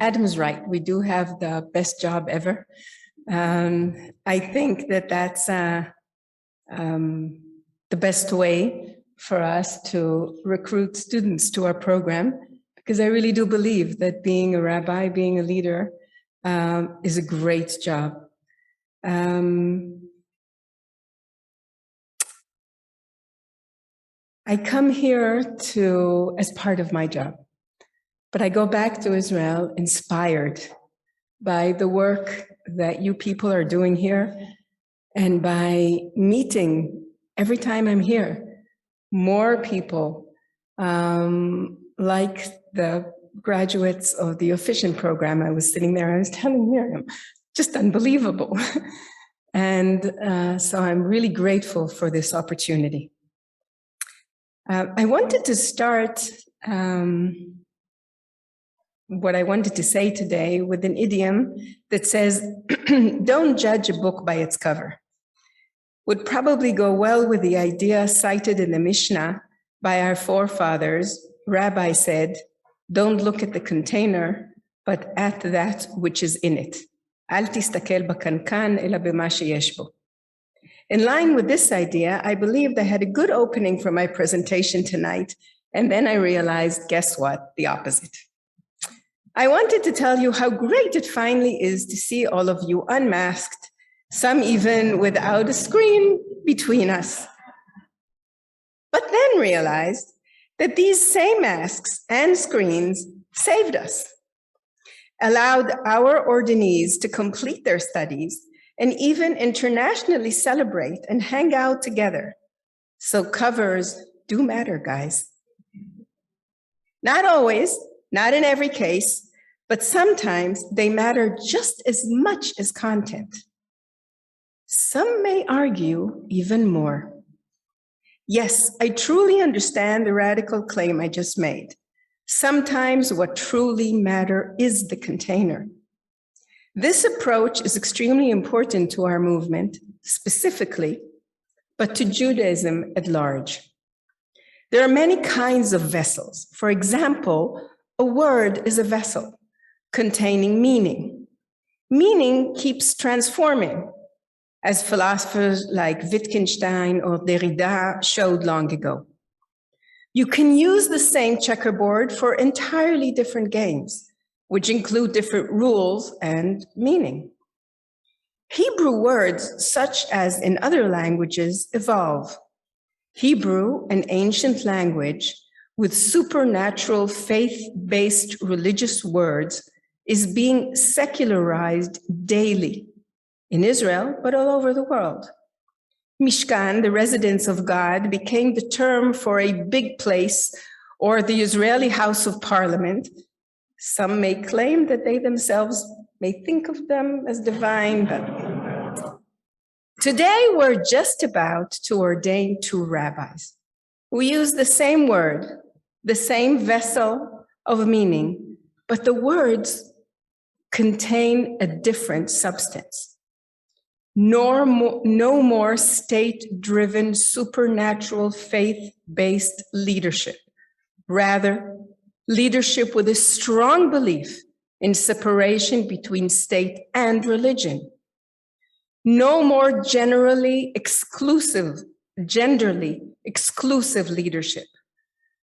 Adam's right. We do have the best job ever. I think that that's the best way for us to recruit students to our program, because I really do believe that being a rabbi, being a leader, is a great job. I come here as part of my job. But I go back to Israel inspired by the work that you people are doing here and by meeting, every time I'm here, more people like the graduates of the Officiant program. I was sitting there, I was telling Miriam, just unbelievable. And so I'm really grateful for this opportunity. I wanted to start what I wanted to say today with an idiom that says, don't judge a book by its cover. Would probably go well with the idea cited in the Mishnah by our forefathers. Rabbi said, don't look at the container, but at that which is in it. Al tistakel bakankan ela bima sheyesh bo. In line with this idea, I believed I had a good opening for my presentation tonight, and then I realized, guess what? The opposite. I wanted to tell you how great it finally is to see all of you unmasked, some even without a screen between us. But then realized that these same masks and screens saved us, allowed our ordinees to complete their studies, and even internationally celebrate and hang out together. So covers do matter, guys. Not always, not in every case, but sometimes they matter just as much as content. Some may argue even more. Yes, I truly understand the radical claim I just made. Sometimes what truly matters is the container. This approach is extremely important to our movement, specifically, but to Judaism at large. There are many kinds of vessels. For example, a word is a vessel containing meaning. Meaning keeps transforming, as philosophers like Wittgenstein or Derrida showed long ago. You can use the same checkerboard for entirely different games, which include different rules and meaning. Hebrew words, such as in other languages, evolve. Hebrew, an ancient language with supernatural faith-based religious words, is being secularized daily in Israel, but all over the world. Mishkan, the residence of God, became the term for a big place or the Israeli House of Parliament. Some may claim that they themselves may think of them as divine, but today we're just about to ordain 2 rabbis. We use the same word, the same vessel of meaning, but the words contain a different substance. no more state-driven, supernatural, faith-based leadership. Rather, leadership with a strong belief in separation between state and religion. No more genderly exclusive leadership.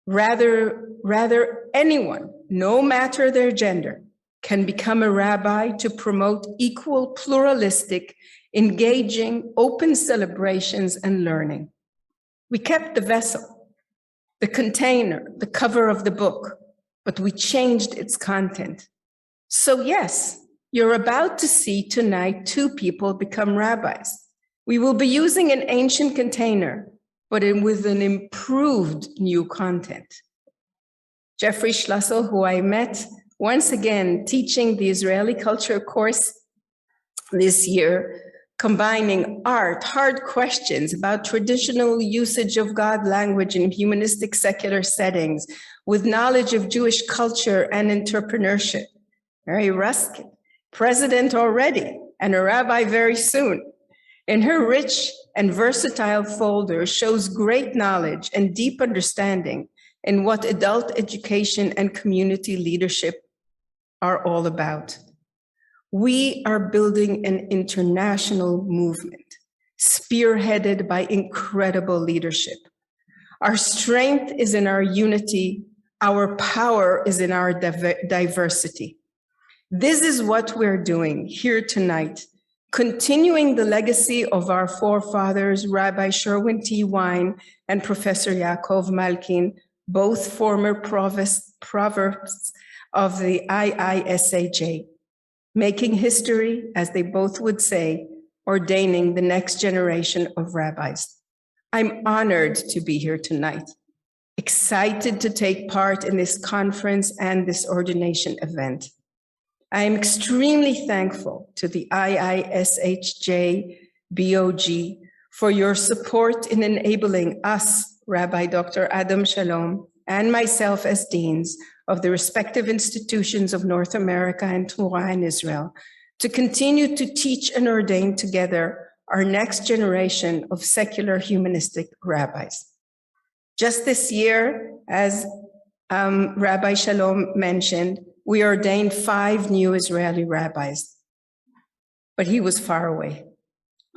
Rather, anyone, no matter their gender, can become a rabbi to promote equal, pluralistic, engaging, open celebrations and learning. We kept the vessel, the container, the cover of the book, but we changed its content. So yes, you're about to see tonight 2 people become rabbis. We will be using an ancient container, but with an improved new content. Jeffrey Schlussel, who I met once again teaching the Israeli culture course this year, combining art, hard questions about traditional usage of God language in humanistic secular settings with knowledge of Jewish culture and entrepreneurship. Mary Ruskin, president already and a rabbi very soon. In her rich and versatile folder shows great knowledge and deep understanding in what adult education and community leadership are all about. We are building an international movement, spearheaded by incredible leadership. Our strength is in our unity. Our power is in our diversity. This is what we're doing here tonight, continuing the legacy of our forefathers, Rabbi Sherwin T. Wine and Professor Yaakov Malkin, both former provosts of the IISAJ, making history, as they both would say, ordaining the next generation of rabbis. I'm honored to be here tonight, excited to take part in this conference and this ordination event. I am extremely thankful to the IISHJ BOG for your support in enabling us, Rabbi Dr. Adam Shalom, and myself as deans of the respective institutions of North America and Torah and Israel, to continue to teach and ordain together our next generation of secular humanistic rabbis. Just this year, as Rabbi Shalom mentioned, we ordained 5 new Israeli rabbis, but he was far away.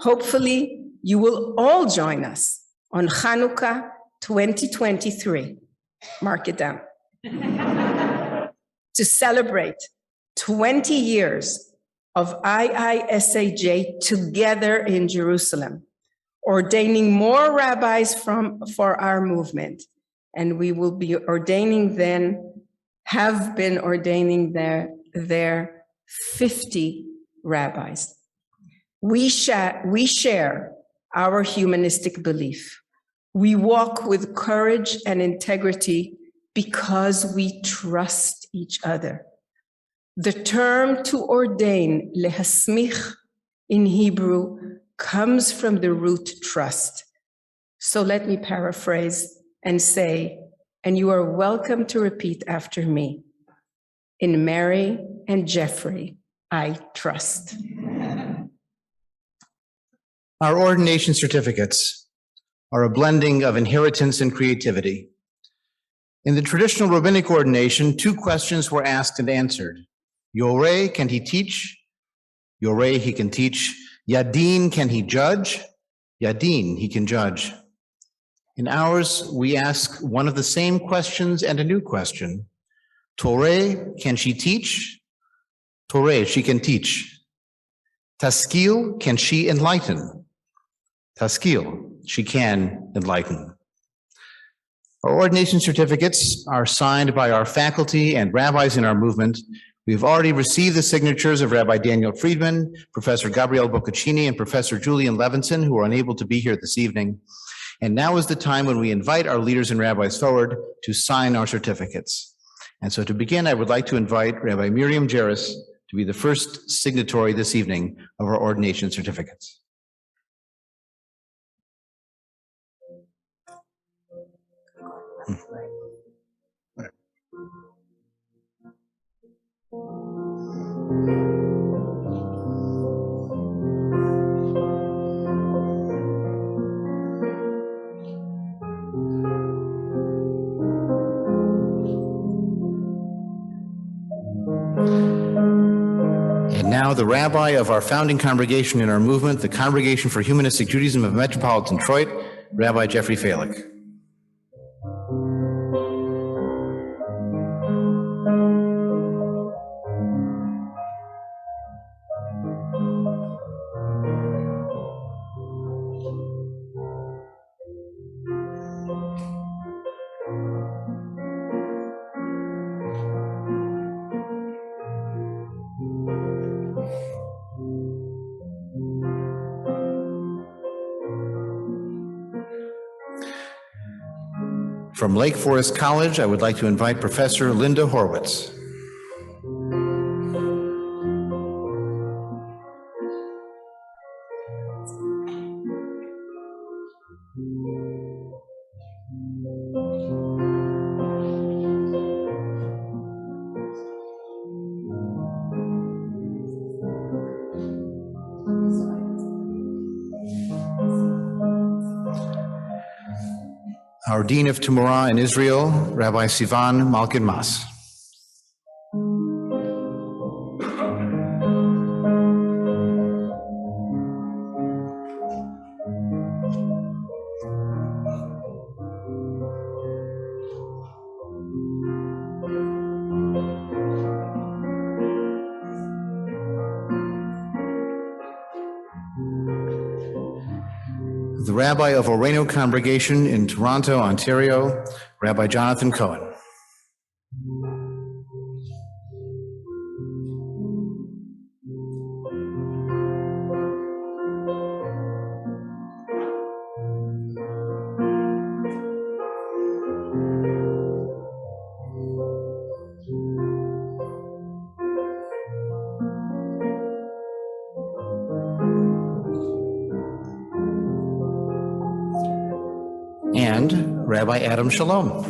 Hopefully, you will all join us on Hanukkah 2023. Mark it down. To celebrate 20 years of IISAJ together in Jerusalem, ordaining more rabbis for our movement. And we will be ordaining then, have been ordaining their 50 rabbis. We share our humanistic belief. We walk with courage and integrity because we trust each other. The term to ordain, lehasmich in Hebrew, comes from the root trust. So let me paraphrase and say, and you are welcome to repeat after me. In Mary and Jeffrey, I trust. Our ordination certificates are a blending of inheritance and creativity. In the traditional rabbinic ordination, 2 questions were asked and answered. Yoreh, can he teach? Yoreh, he can teach. Yadin, can he judge? Yadin, he can judge. In ours, we ask one of the same questions and a new question. Toreh, can she teach? Toreh, she can teach. Taskil, can she enlighten? Taskil, she can enlighten. Our ordination certificates are signed by our faculty and rabbis in our movement. We've already received the signatures of Rabbi Daniel Friedman, Professor Gabrielle Boccaccini, and Professor Julian Levinson, who are unable to be here this evening. And now is the time when we invite our leaders and rabbis forward to sign our certificates. And so to begin, I would like to invite Rabbi Miriam Jerris to be the first signatory this evening of our ordination certificates. now the rabbi of our founding congregation in our movement, the Congregation for Humanistic Judaism of Metropolitan Detroit, Rabbi Jeffrey Falick. From Lake Forest College, I would like to invite Professor Linda Horwitz. Our Dean of Tumorah in Israel, Rabbi Sivan Malkin Mas. The Rabbi of Oreno Congregation in Toronto, Ontario, Rabbi Jonathan Cohen. And Rabbi Adam Shalom.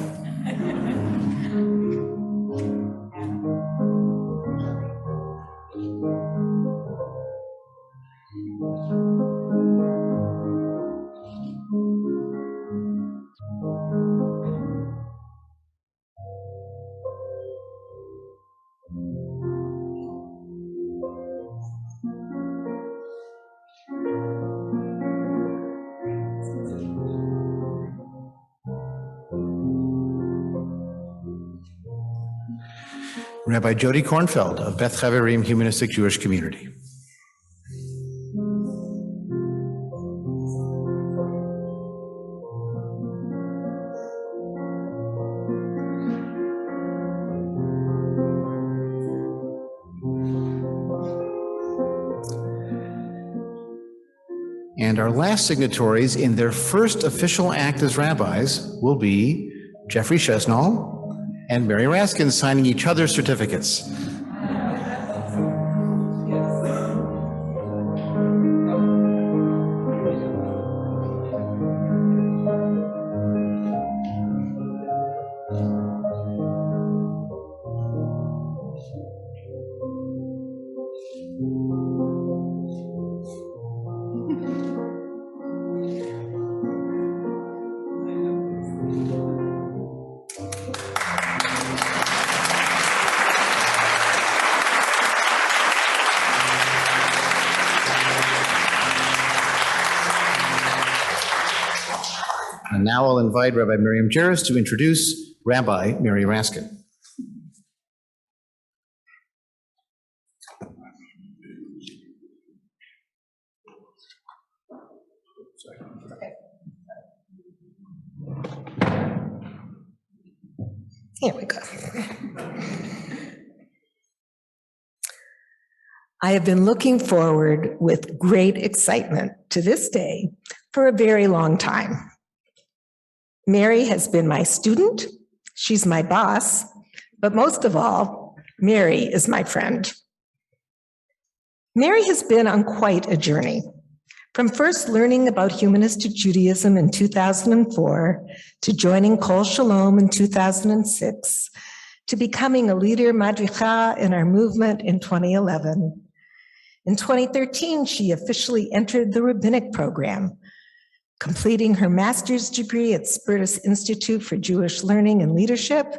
Rabbi Jody Kornfeld of Beth Chaverim Humanistic Jewish Community. And our last signatories in their first official act as rabbis will be Jeffrey Chesnall and Mary Raskin signing each other's certificates. And now I'll invite Rabbi Miriam Jerris to introduce Rabbi Mary Raskin. Here we go. I have been looking forward with great excitement to this day for a very long time. Mary has been my student, she's my boss, but most of all, Mary is my friend. Mary has been on quite a journey, from first learning about humanistic Judaism in 2004 to joining Kol Shalom in 2006 to becoming a leader madricha in our movement in 2011. In 2013, she officially entered the Rabbinic program, completing her master's degree at Spertus Institute for Jewish Learning and Leadership.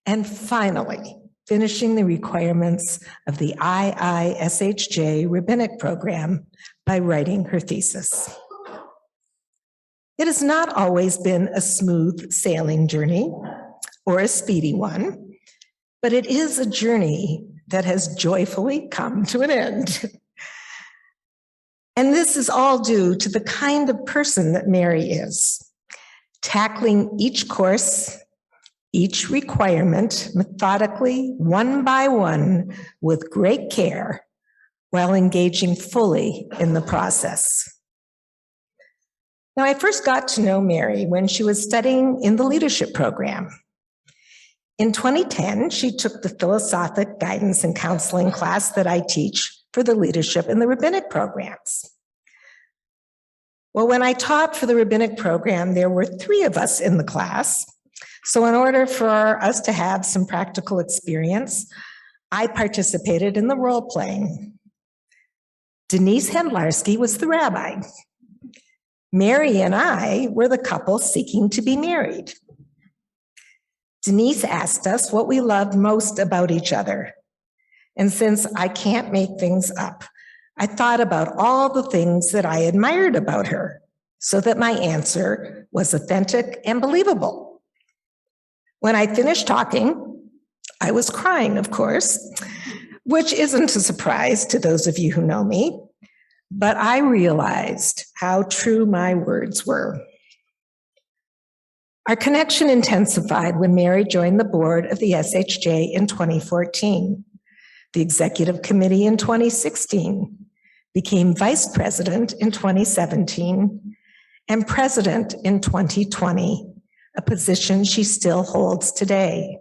And finally, finishing the requirements of the IISHJ Rabbinic program by writing her thesis. It has not always been a smooth sailing journey or a speedy one, but it is a journey that has joyfully come to an end. And this is all due to the kind of person that Mary is, tackling each course, each requirement methodically, one by one, with great care, while engaging fully in the process. Now, I first got to know Mary when she was studying in the leadership program. In 2010, she took the philosophic guidance and counseling class that I teach for the leadership in the rabbinic programs. Well, when I taught for the rabbinic program, there were 3 of us in the class. So in order for us to have some practical experience, I participated in the role playing. Denise Hendlarski was the rabbi. Mary and I were the couple seeking to be married. Denise asked us what we loved most about each other. And since I can't make things up, I thought about all the things that I admired about her so that my answer was authentic and believable. When I finished talking, I was crying, of course, which isn't a surprise to those of you who know me, but I realized how true my words were. Our connection intensified when Mary joined the board of the SHJ in 2014, the executive committee in 2016, became vice president in 2017, and president in 2020, a position she still holds today.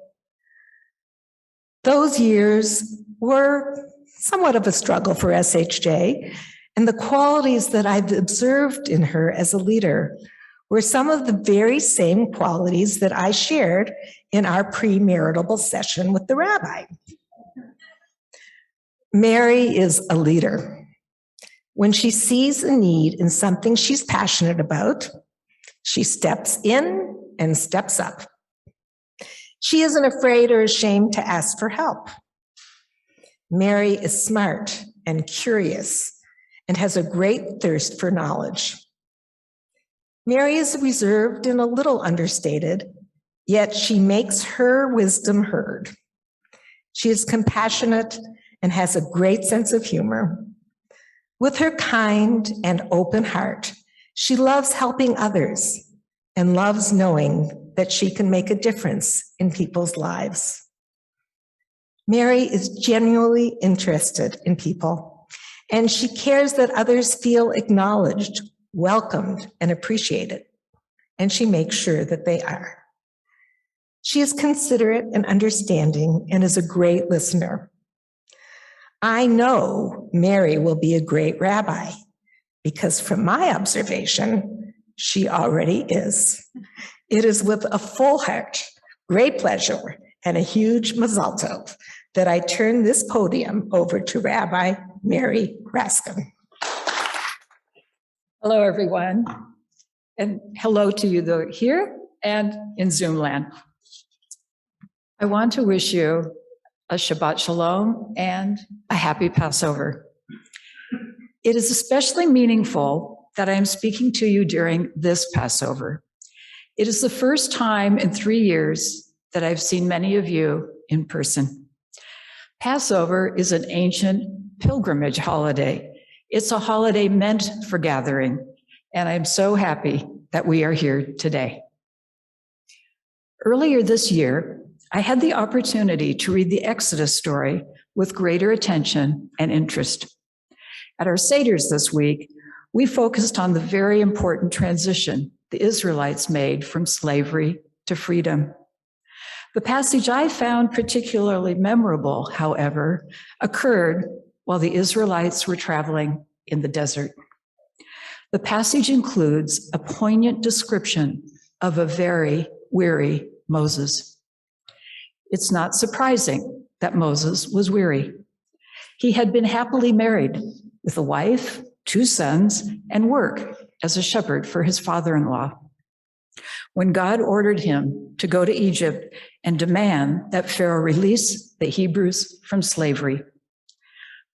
Those years were somewhat of a struggle for SHJ, and the qualities that I've observed in her as a leader were some of the very same qualities that I shared in our premarital session with the rabbi. Mary is a leader. When she sees a need in something she's passionate about, she steps in and steps up. She isn't afraid or ashamed to ask for help. Mary is smart and curious and has a great thirst for knowledge. Mary is reserved and a little understated, yet she makes her wisdom heard. She is compassionate and has a great sense of humor. With her kind and open heart, she loves helping others and loves knowing that she can make a difference in people's lives. Mary is genuinely interested in people, and she cares that others feel acknowledged, welcomed, and appreciated, and she makes sure that they are. She is considerate and understanding and is a great listener. I know Mary will be a great rabbi because from my observation, she already is. It is with a full heart, great pleasure, and a huge mazal tov that I turn this podium over to Rabbi Mary Raskin. Hello, everyone, and hello to you here and in Zoom land. I want to wish you a Shabbat Shalom and a happy Passover. It is especially meaningful that I am speaking to you during this Passover. It is the first time in 3 years that I've seen many of you in person. Passover is an ancient pilgrimage holiday. It's a holiday meant for gathering, and I'm so happy that we are here today. Earlier this year, I had the opportunity to read the Exodus story with greater attention and interest. At our Seders this week, we focused on the very important transition the Israelites made from slavery to freedom. The passage I found particularly memorable, however, occurred while the Israelites were traveling in the desert. The passage includes a poignant description of a very weary Moses. It's not surprising that Moses was weary. He had been happily married with a wife, 2 sons, and work as a shepherd for his father-in-law. when God ordered him to go to Egypt and demand that Pharaoh release the Hebrews from slavery.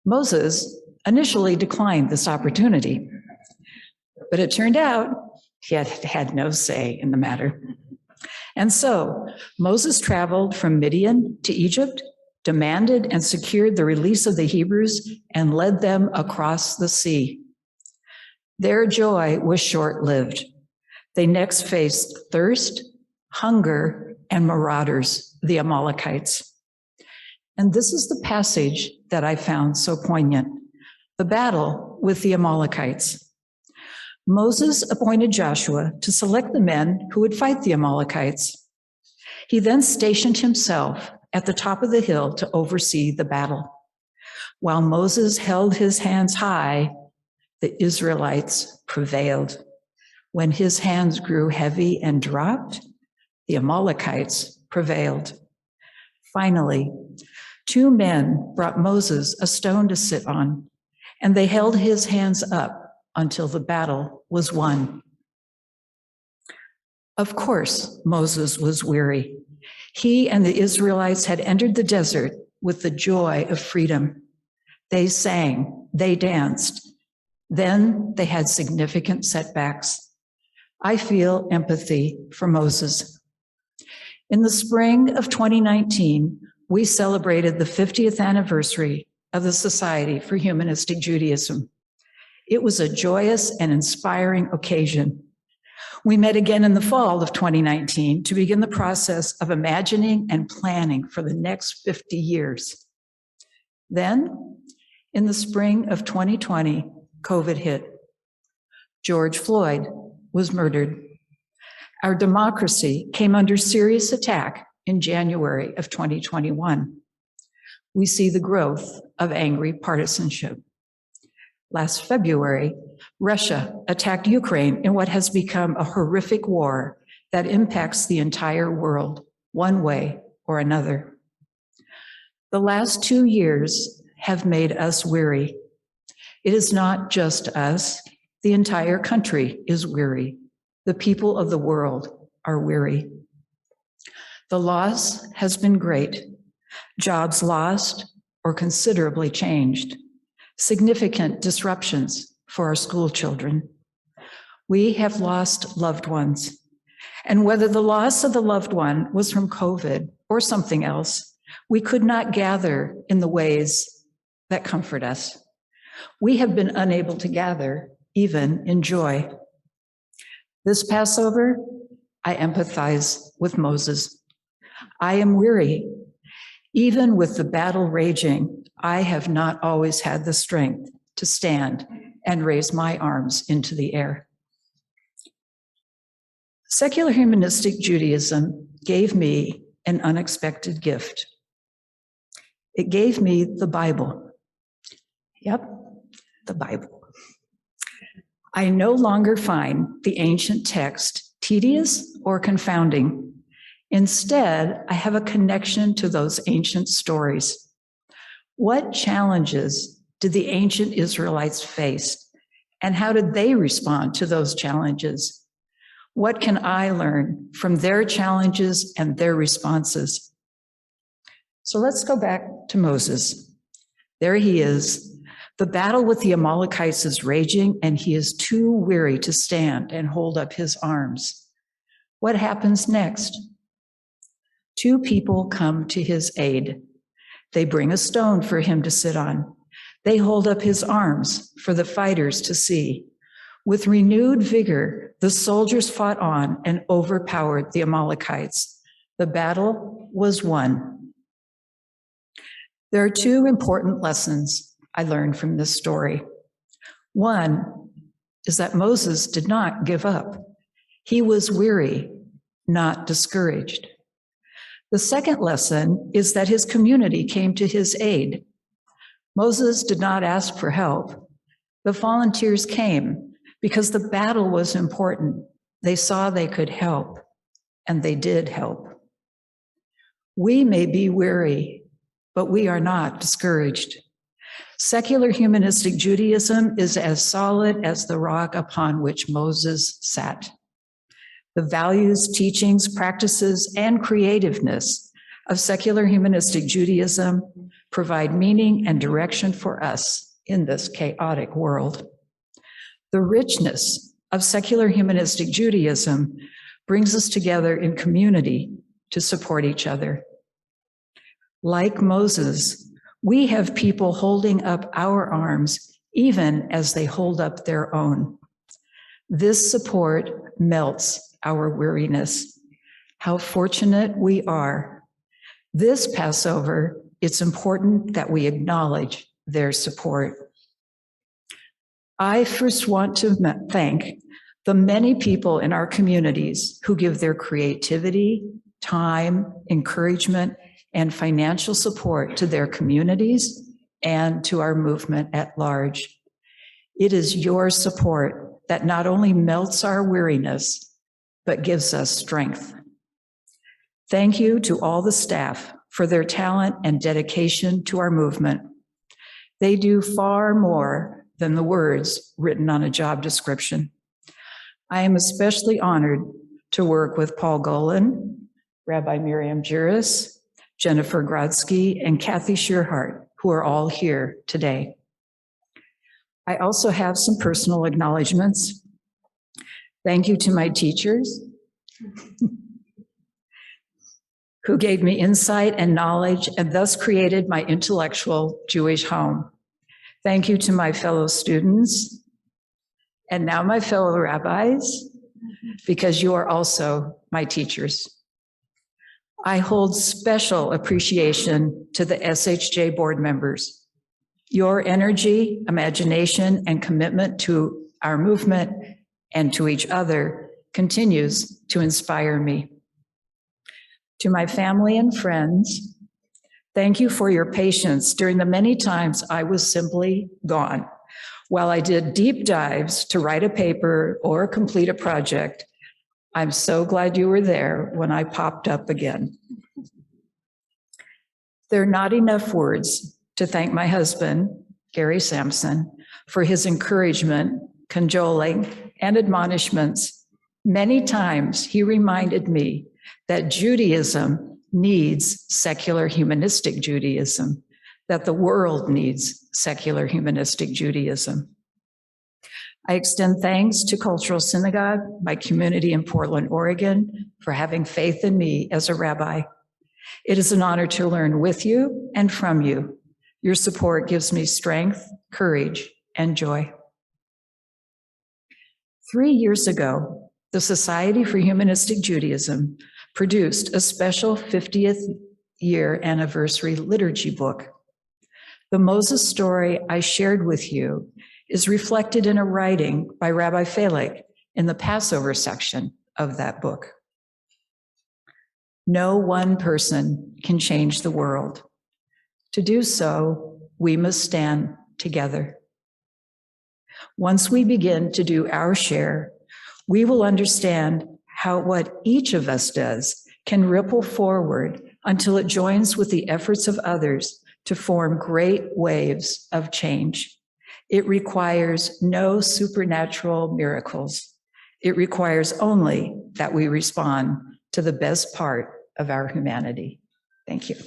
Moses initially declined this opportunity, but it turned out he had no say in the matter. And so Moses traveled from Midian to Egypt, demanded and secured the release of the Hebrews, and led them across the sea. Their joy was short-lived. They next faced thirst, hunger, and marauders, the Amalekites. And this is the passage that I found so poignant, the battle with the Amalekites. Moses appointed Joshua to select the men who would fight the Amalekites. He then stationed himself at the top of the hill to oversee the battle. While Moses held his hands high, the Israelites prevailed. When his hands grew heavy and dropped, the Amalekites prevailed. Finally, 2 men brought Moses a stone to sit on, and they held his hands up until the battle was won. Of course, Moses was weary. He and the Israelites had entered the desert with the joy of freedom. They sang, they danced. Then they had significant setbacks. I feel empathy for Moses. In the spring of 2019, we celebrated the 50th anniversary of the Society for Humanistic Judaism. It was a joyous and inspiring occasion. We met again in the fall of 2019 to begin the process of imagining and planning for the next 50 years. Then, in the spring of 2020, COVID hit. George Floyd was murdered. Our democracy came under serious attack in January of 2021. We see the growth of angry partisanship. Last February, Russia attacked Ukraine in what has become a horrific war that impacts the entire world, one way or another. The last 2 years have made us weary. It is not just us. The entire country is weary. The people of the world are weary. The loss has been great. Jobs lost or considerably changed. Significant disruptions for our school children. We have lost loved ones. And whether the loss of the loved one was from COVID or something else, we could not gather in the ways that comfort us. We have been unable to gather even in joy. This Passover, I empathize with Moses. I am weary. Even with the battle raging, I have not always had the strength to stand and raise my arms into the air. Secular humanistic Judaism gave me an unexpected gift. It gave me the Bible. Yep, the Bible. I no longer find the ancient text tedious or confounding. Instead, I have a connection to those ancient stories. What challenges did the ancient Israelites face, and how did they respond to those challenges? What can I learn from their challenges and their responses? So let's go back to Moses. There he is. The battle with the Amalekites is raging, and he is too weary to stand and hold up his arms. What happens next? 2 people come to his aid. They bring a stone for him to sit on. They hold up his arms for the fighters to see. With renewed vigor, the soldiers fought on and overpowered the Amalekites. The battle was won. There are 2 important lessons I learned from this story. One is that Moses did not give up. He was weary, not discouraged. The second lesson is that his community came to his aid. Moses did not ask for help. The volunteers came because the battle was important. They saw they could help, and they did help. We may be weary, but we are not discouraged. Secular humanistic Judaism is as solid as the rock upon which Moses sat. the values, teachings, practices, and creativeness of secular humanistic Judaism provide meaning and direction for us in this chaotic world. The richness of secular humanistic Judaism brings us together in community to support each other. Like Moses, we have people holding up our arms even as they hold up their own. This support melts our weariness. How fortunate we are. This Passover, it's important that we acknowledge their support. I first want to thank the many people in our communities who give their creativity, time, encouragement, and financial support to their communities and to our movement at large. It is your support that not only melts our weariness, but gives us strength. Thank you to all the staff for their talent and dedication to our movement. They do far more than the words written on a job description. I am especially honored to work with Paul Golan, Rabbi Miriam Juris, Jennifer Grodsky, and Kathy Shearhart, who are all here today. I also have some personal acknowledgements. Thank you to my teachers who gave me insight and knowledge and thus created my intellectual Jewish home. Thank you to my fellow students and now my fellow rabbis, because you are also my teachers. I hold special appreciation to the SHJ board members. Your energy, imagination, and commitment to our movement and to each other continues to inspire me. To my family and friends, thank you for your patience during the many times I was simply gone. While I did deep dives to write a paper or complete a project, I'm so glad you were there when I popped up again. There are not enough words to thank my husband, Gary Sampson, for his encouragement, cajoling, and admonishments. Many times he reminded me that Judaism needs secular humanistic Judaism, that the world needs secular humanistic Judaism. I extend thanks to Cultural Synagogue, my community in Portland, Oregon, for having faith in me as a rabbi. It is an honor to learn with you and from you. Your support gives me strength, courage, and joy. 3 years ago, the Society for Humanistic Judaism produced a special 50th year anniversary liturgy book. The Moses story I shared with you is reflected in a writing by Rabbi Felix in the Passover section of that book. No one person can change the world. To do so, we must stand together. Once we begin to do our share, we will understand how what each of us does can ripple forward until it joins with the efforts of others to form great waves of change. It requires no supernatural miracles. It requires only that we respond to the best part of our humanity. Thank you.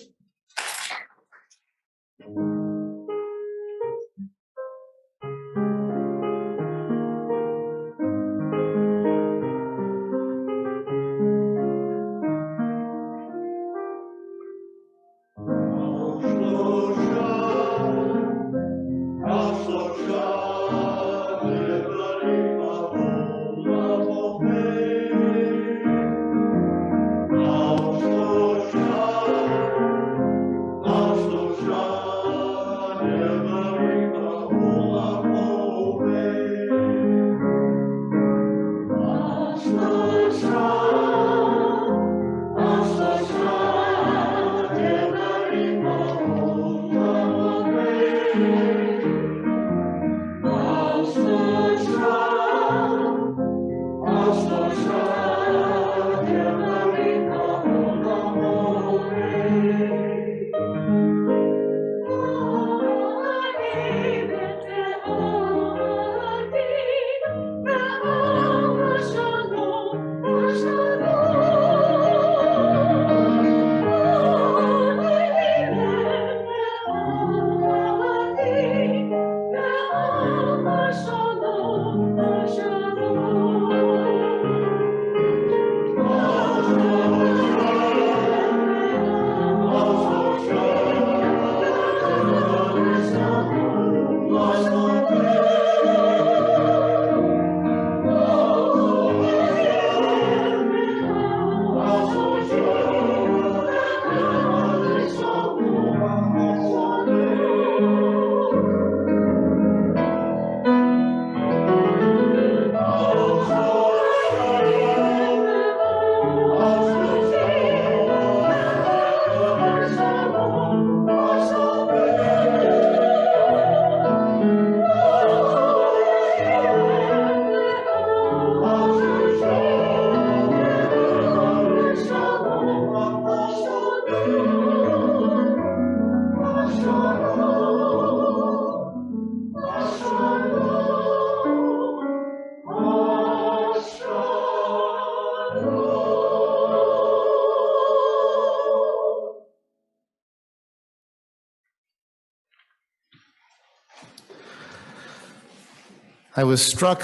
I was struck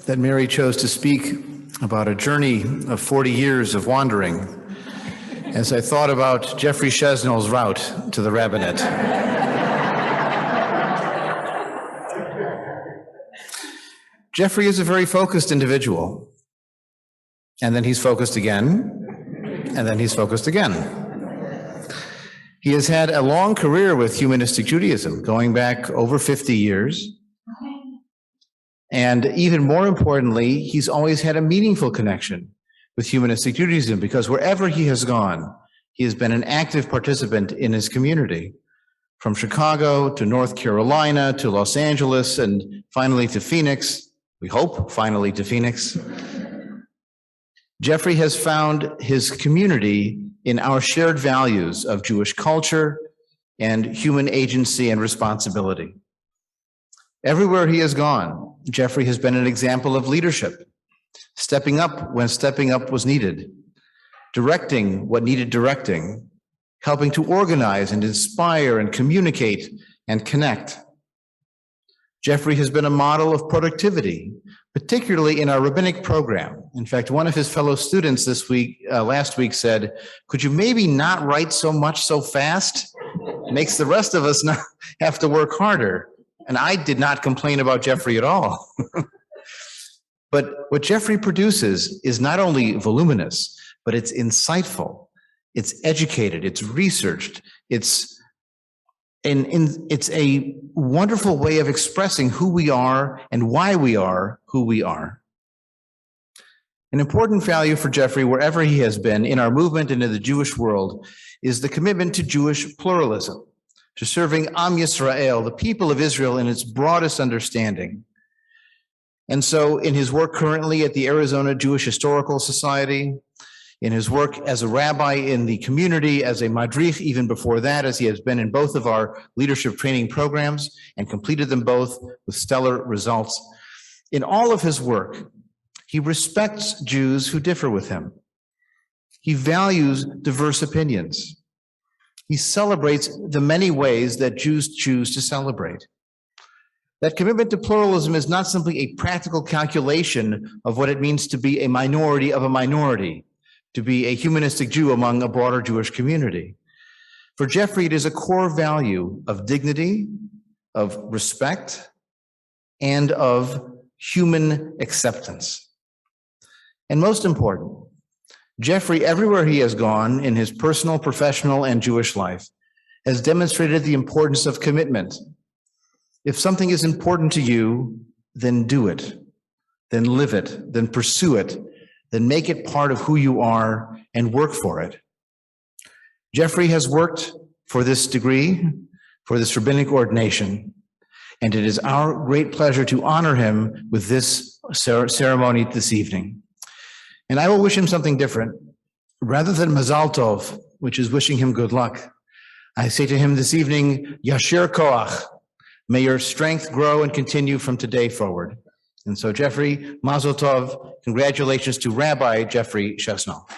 that Mary chose to speak about a journey of 40 years of wandering as I thought about Jeffrey Chesnell's route to the rabbinate. Jeffrey is a very focused individual, and then he's focused again, and then he's focused again. He has had a long career with humanistic Judaism, going back over 50 years. And even more importantly, he's always had a meaningful connection with humanistic Judaism, because wherever he has gone, he has been an active participant in his community, from Chicago to North Carolina to Los Angeles and finally to Phoenix. We hope finally to Phoenix. Jeffrey has found his community in our shared values of Jewish culture and human agency and responsibility. Everywhere he has gone, Jeffrey has been an example of leadership, stepping up when stepping up was needed, directing what needed directing, helping to organize and inspire and communicate and connect. Jeffrey has been a model of productivity, particularly in our rabbinic program. In fact, one of his fellow students last week said, "Could you maybe not write so much so fast? Makes the rest of us not have to work harder." And I did not complain about Jeffrey at all. But what Jeffrey produces is not only voluminous, but it's insightful, it's educated, it's researched, it's a wonderful way of expressing who we are and why we are who we are. An important value for Jeffrey, wherever he has been in our movement and in the Jewish world, is the commitment to Jewish pluralism, to serving Am Yisrael, the people of Israel, in its broadest understanding. And so in his work currently at the Arizona Jewish Historical Society, in his work as a rabbi in the community, as a madrich, even before that, as he has been in both of our leadership training programs and completed them both with stellar results. In all of his work, he respects Jews who differ with him. He values diverse opinions. He celebrates the many ways that Jews choose to celebrate. That commitment to pluralism is not simply a practical calculation of what it means to be a minority of a minority, to be a humanistic Jew among a broader Jewish community. For Jeffrey, it is a core value of dignity, of respect, and of human acceptance. And most important, Jeffrey, everywhere he has gone in his personal, professional, and Jewish life, has demonstrated the importance of commitment. If something is important to you, then do it, then live it, then pursue it, then make it part of who you are and work for it. Jeffrey has worked for this degree, for this rabbinic ordination, and it is our great pleasure to honor him with this ceremony this evening. And I will wish him something different. Rather than Mazal Tov, which is wishing him good luck, I say to him this evening, Yasher Koach, may your strength grow and continue from today forward. And so, Jeffrey, Mazel Tov, congratulations to Rabbi Jeffrey Chesnell.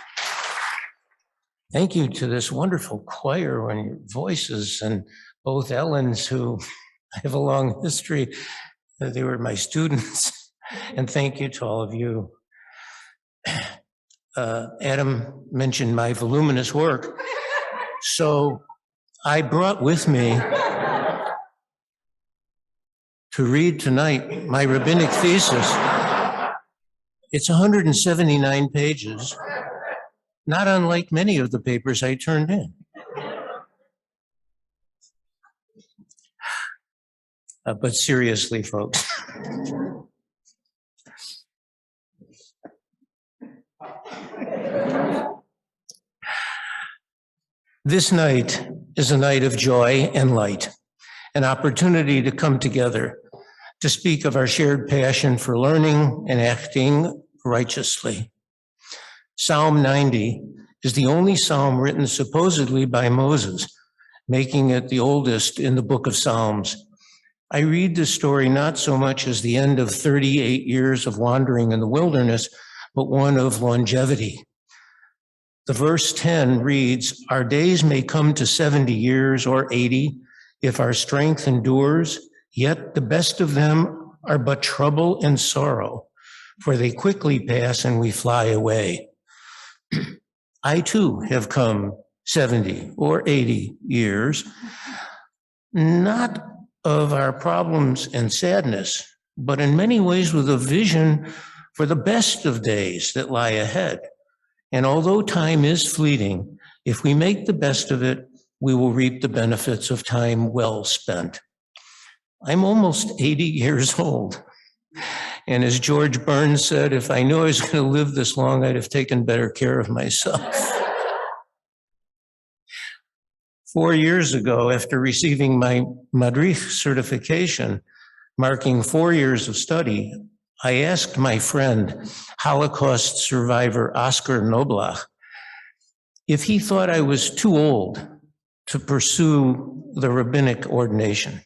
Thank you to this wonderful choir and your voices, and both Ellens, who I have a long history. They were my students. And thank you to all of you. Adam mentioned my voluminous work. So I brought with me to read tonight my rabbinic thesis. It's 179 pages, not unlike many of the papers I turned in. But seriously, folks. This night is a night of joy and light, an opportunity to come together to speak of our shared passion for learning and acting righteously. Psalm 90 is the only psalm written supposedly by Moses, making it the oldest in the book of Psalms. I read this story not so much as the end of 38 years of wandering in the wilderness, but one of longevity. The verse 10 reads, "Our days may come to 70 years or 80, if our strength endures, yet the best of them are but trouble and sorrow, for they quickly pass and we fly away. I too have come 70 or 80 years, not of our problems and sadness, but in many ways with a vision for the best of days that lie ahead. And although time is fleeting, if we make the best of it, we will reap the benefits of time well spent. I'm almost 80 years old. And as George Burns said, if I knew I was going to live this long, I'd have taken better care of myself. 4 years ago, after receiving my Madrich certification, marking 4 years of study, I asked my friend, Holocaust survivor Oscar Noblach, if he thought I was too old to pursue the rabbinic ordination.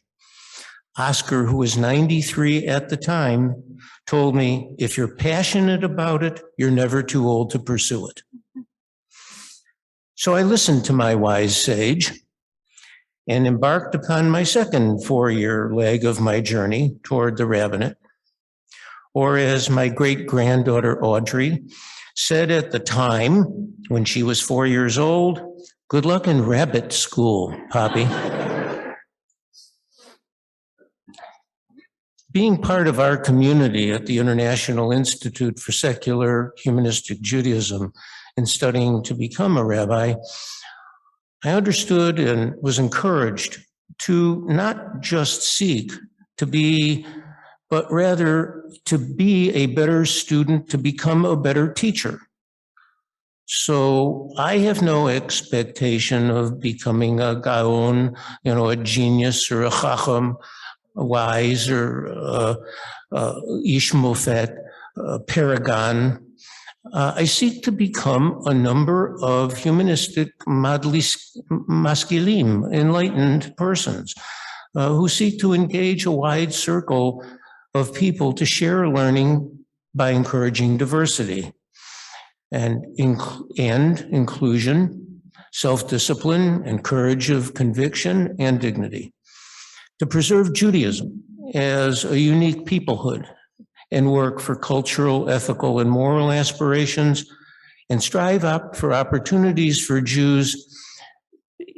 Oscar, who was 93 at the time, told me, if you're passionate about it, you're never too old to pursue it. So I listened to my wise sage and embarked upon my second 4-year leg of my journey toward the rabbinate. Or as my great-granddaughter Audrey said at the time when she was 4 years old, good luck in rabbit school, Poppy. Being part of our community at the International Institute for Secular Humanistic Judaism and studying to become a rabbi, I understood and was encouraged to not just seek to be, but rather to be a better student, to become a better teacher. So I have no expectation of becoming a gaon, a genius or a chacham, a wise or ish mofet, paragon. I seek to become a number of humanistic maskilim, enlightened persons who seek to engage a wide circle of people to share learning by encouraging diversity and inclusion, self-discipline, and courage of conviction and dignity. To preserve Judaism as a unique peoplehood and work for cultural, ethical, and moral aspirations, and strive up for opportunities for Jews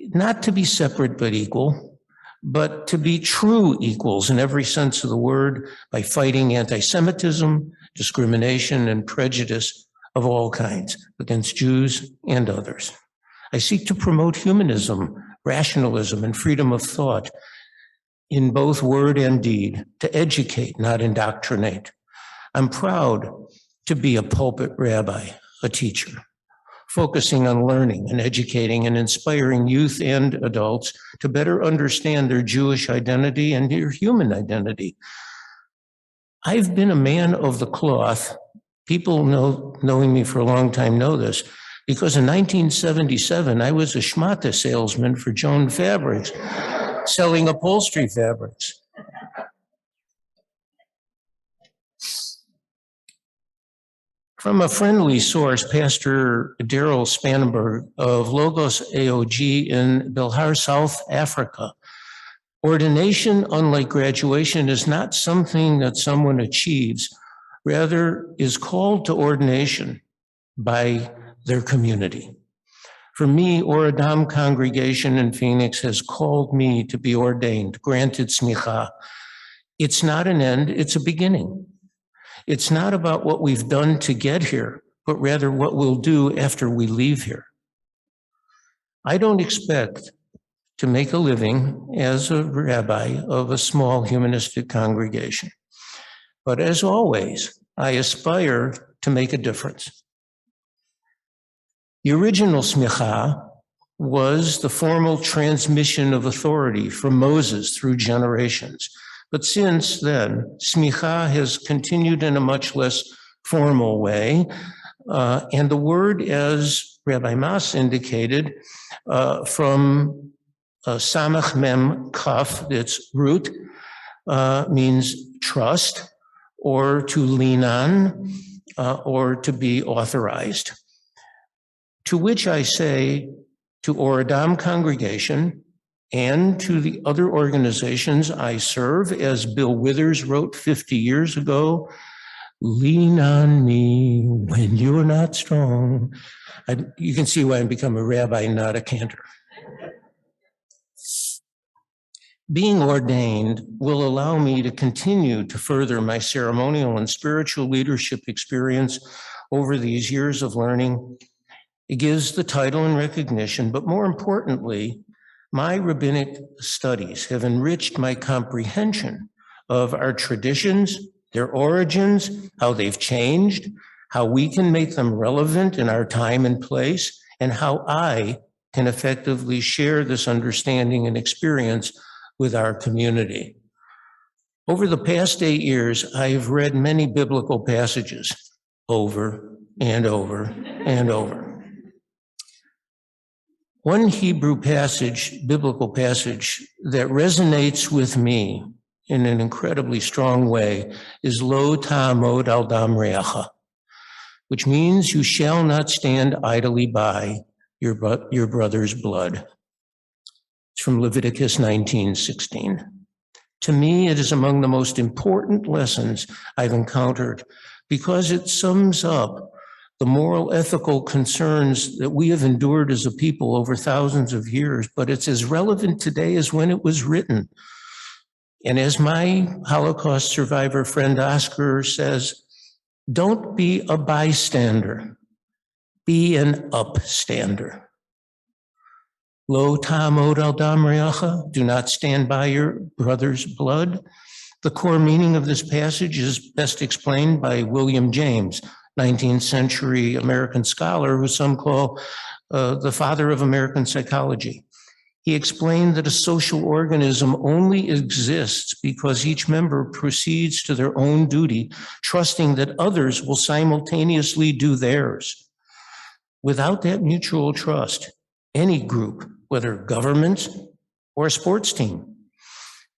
not to be separate but equal, but to be true equals in every sense of the word by fighting anti-Semitism, discrimination, and prejudice of all kinds against Jews and others. I seek to promote humanism, rationalism, and freedom of thought in both word and deed, to educate, not indoctrinate. I'm proud to be a pulpit rabbi, a teacher, focusing on learning and educating and inspiring youth and adults to better understand their Jewish identity and their human identity. I've been a man of the cloth. People knowing me for a long time know this, because in 1977, I was a schmata salesman for Joan Fabrics, selling upholstery fabrics. From a friendly source, Pastor Daryl Spanenberg of Logos AOG in Bilhar, South Africa, ordination, unlike graduation, is not something that someone achieves, rather is called to ordination by their community. For me, Or Adam congregation in Phoenix has called me to be ordained, granted smicha. It's not an end, it's a beginning. It's not about what we've done to get here, but rather what we'll do after we leave here. I don't expect to make a living as a rabbi of a small humanistic congregation, but as always, I aspire to make a difference. The original smicha was the formal transmission of authority from Moses through generations. But since then, smicha has continued in a much less formal way. And the word, as Rabbi Mas indicated, from samach mem kaf, its root, means trust, or to lean on, or to be authorized. To which I say, to Or Adam congregation, and to the other organizations I serve. As Bill Withers wrote 50 years ago, lean on me when you're not strong. You can see why I've become a rabbi, not a cantor. Being ordained will allow me to continue to further my ceremonial and spiritual leadership experience over these years of learning. It gives the title and recognition, but more importantly, my rabbinic studies have enriched my comprehension of our traditions, their origins, how they've changed, how we can make them relevant in our time and place, and how I can effectively share this understanding and experience with our community. Over the past 8 years, I have read many biblical passages over and over and over. One Hebrew passage, biblical passage, that resonates with me in an incredibly strong way is Lo ta'amod al dam re'acha, which means you shall not stand idly by your brother's blood. It's from Leviticus 19:16. To me, it is among the most important lessons I've encountered because it sums up the moral, ethical concerns that we have endured as a people over thousands of years, but it's as relevant today as when it was written. And as my Holocaust survivor friend Oscar says, don't be a bystander, be an upstander. Lo ta'amod al dam re'acha, do not stand by your brother's blood. The core meaning of this passage is best explained by William James, 19th century American scholar who some call the father of American psychology. He explained that a social organism only exists because each member proceeds to their own duty, trusting that others will simultaneously do theirs. Without that mutual trust, any group, whether government or a sports team,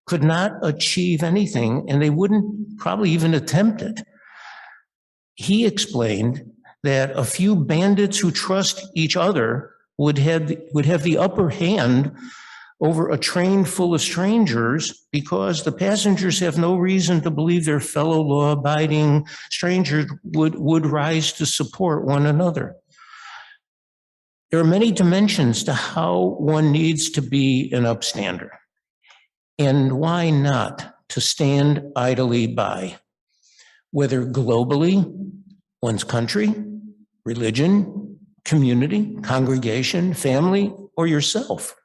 could not achieve anything, and they wouldn't probably even attempt it. He explained that a few bandits who trust each other would have the upper hand over a train full of strangers because the passengers have no reason to believe their fellow law-abiding strangers would rise to support one another. There are many dimensions to how one needs to be an upstander. And why not to stand idly by, whether globally, one's country, religion, community, congregation, family, or yourself.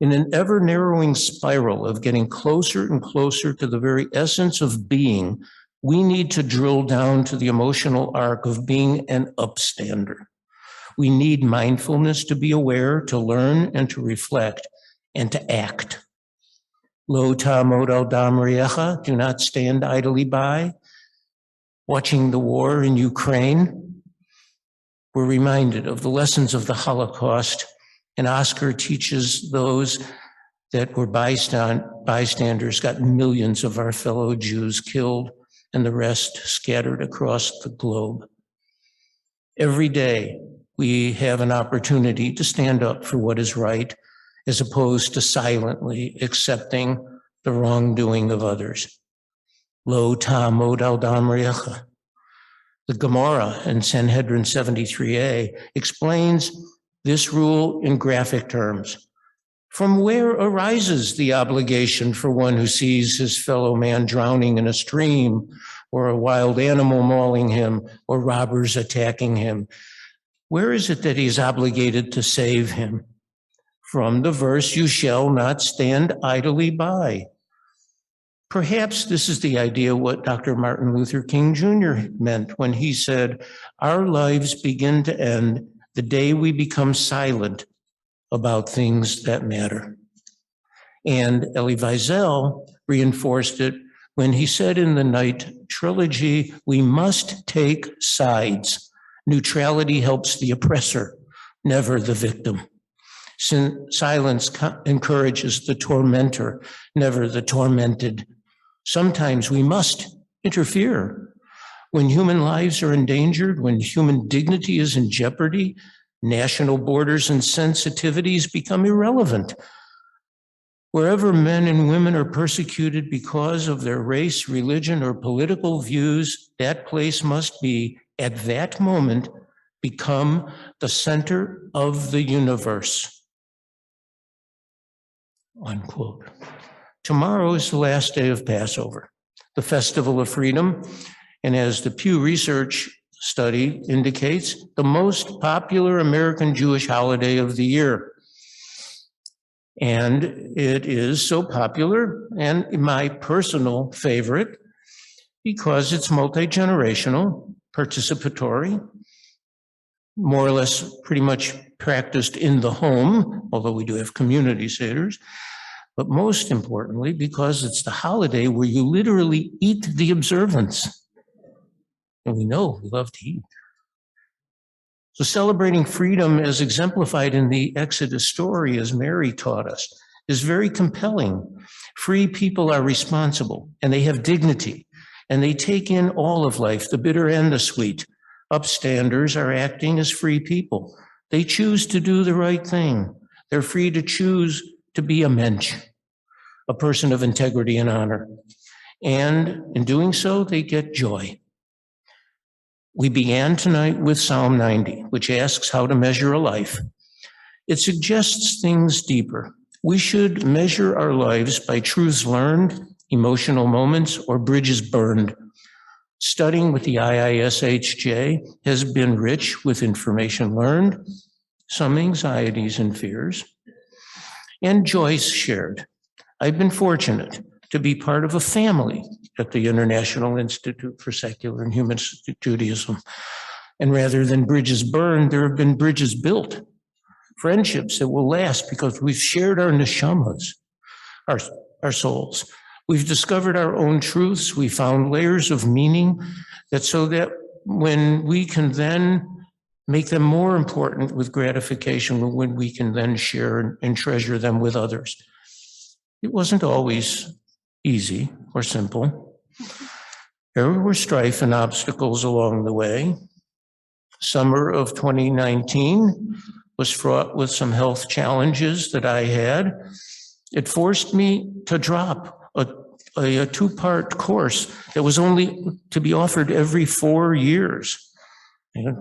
In an ever-narrowing spiral of getting closer and closer to the very essence of being, we need to drill down to the emotional arc of being an upstander. We need mindfulness to be aware, to learn, and to reflect, and to act. Lo ta'amod al dam re'acha, do not stand idly by. Watching the war in Ukraine, we're reminded of the lessons of the Holocaust, and Oscar teaches those that were bystanders got millions of our fellow Jews killed and the rest scattered across the globe. Every day, we have an opportunity to stand up for what is right, as opposed to silently accepting the wrongdoing of others. Lo ta'amod al dam re'acha. The Gemara in Sanhedrin 73a explains this rule in graphic terms. From where arises the obligation for one who sees his fellow man drowning in a stream, or a wild animal mauling him, or robbers attacking him? Where is it that he's obligated to save him? From the verse, you shall not stand idly by. Perhaps this is the idea what Dr. Martin Luther King Jr. meant when he said, our lives begin to end the day we become silent about things that matter. And Elie Wiesel reinforced it when he said in the Night Trilogy, we must take sides. Neutrality helps the oppressor, never the victim. Silence encourages the tormentor, never the tormented. Sometimes we must interfere. When human lives are endangered, when human dignity is in jeopardy, national borders and sensitivities become irrelevant. Wherever men and women are persecuted because of their race, religion, or political views, that place must be, at that moment, become the center of the universe. Unquote. Tomorrow is the last day of Passover, the festival of freedom, and as the Pew Research study indicates, the most popular American Jewish holiday of the year. And it is so popular and my personal favorite because it's multi-generational, participatory, more or less pretty much practiced in the home, although we do have community seders, but most importantly, because it's the holiday where you literally eat the observance. And we know we love to eat. So celebrating freedom as exemplified in the Exodus story, as Mary taught us, is very compelling. Free people are responsible, and they have dignity, and they take in all of life, the bitter and the sweet. Upstanders are acting as free people. They choose to do the right thing. They're free to choose to be a mensch, a person of integrity and honor. And in doing so, they get joy. We began tonight with Psalm 90, which asks how to measure a life. It suggests things deeper. We should measure our lives by truths learned, emotional moments, or bridges burned. Studying with the IISHJ has been rich with information learned, some anxieties and fears, and joys shared. I've been fortunate to be part of a family at the International Institute for Secular and Humanistic Judaism. And rather than bridges burned, there have been bridges built, friendships that will last because we've shared our neshamas, our souls. We've discovered our own truths. We found layers of meaning so that when we can then make them more important with gratification, when we can then share and treasure them with others. It wasn't always easy or simple. There were strife and obstacles along the way. Summer of 2019 was fraught with some health challenges that I had. It forced me to drop a two-part course that was only to be offered every 4 years.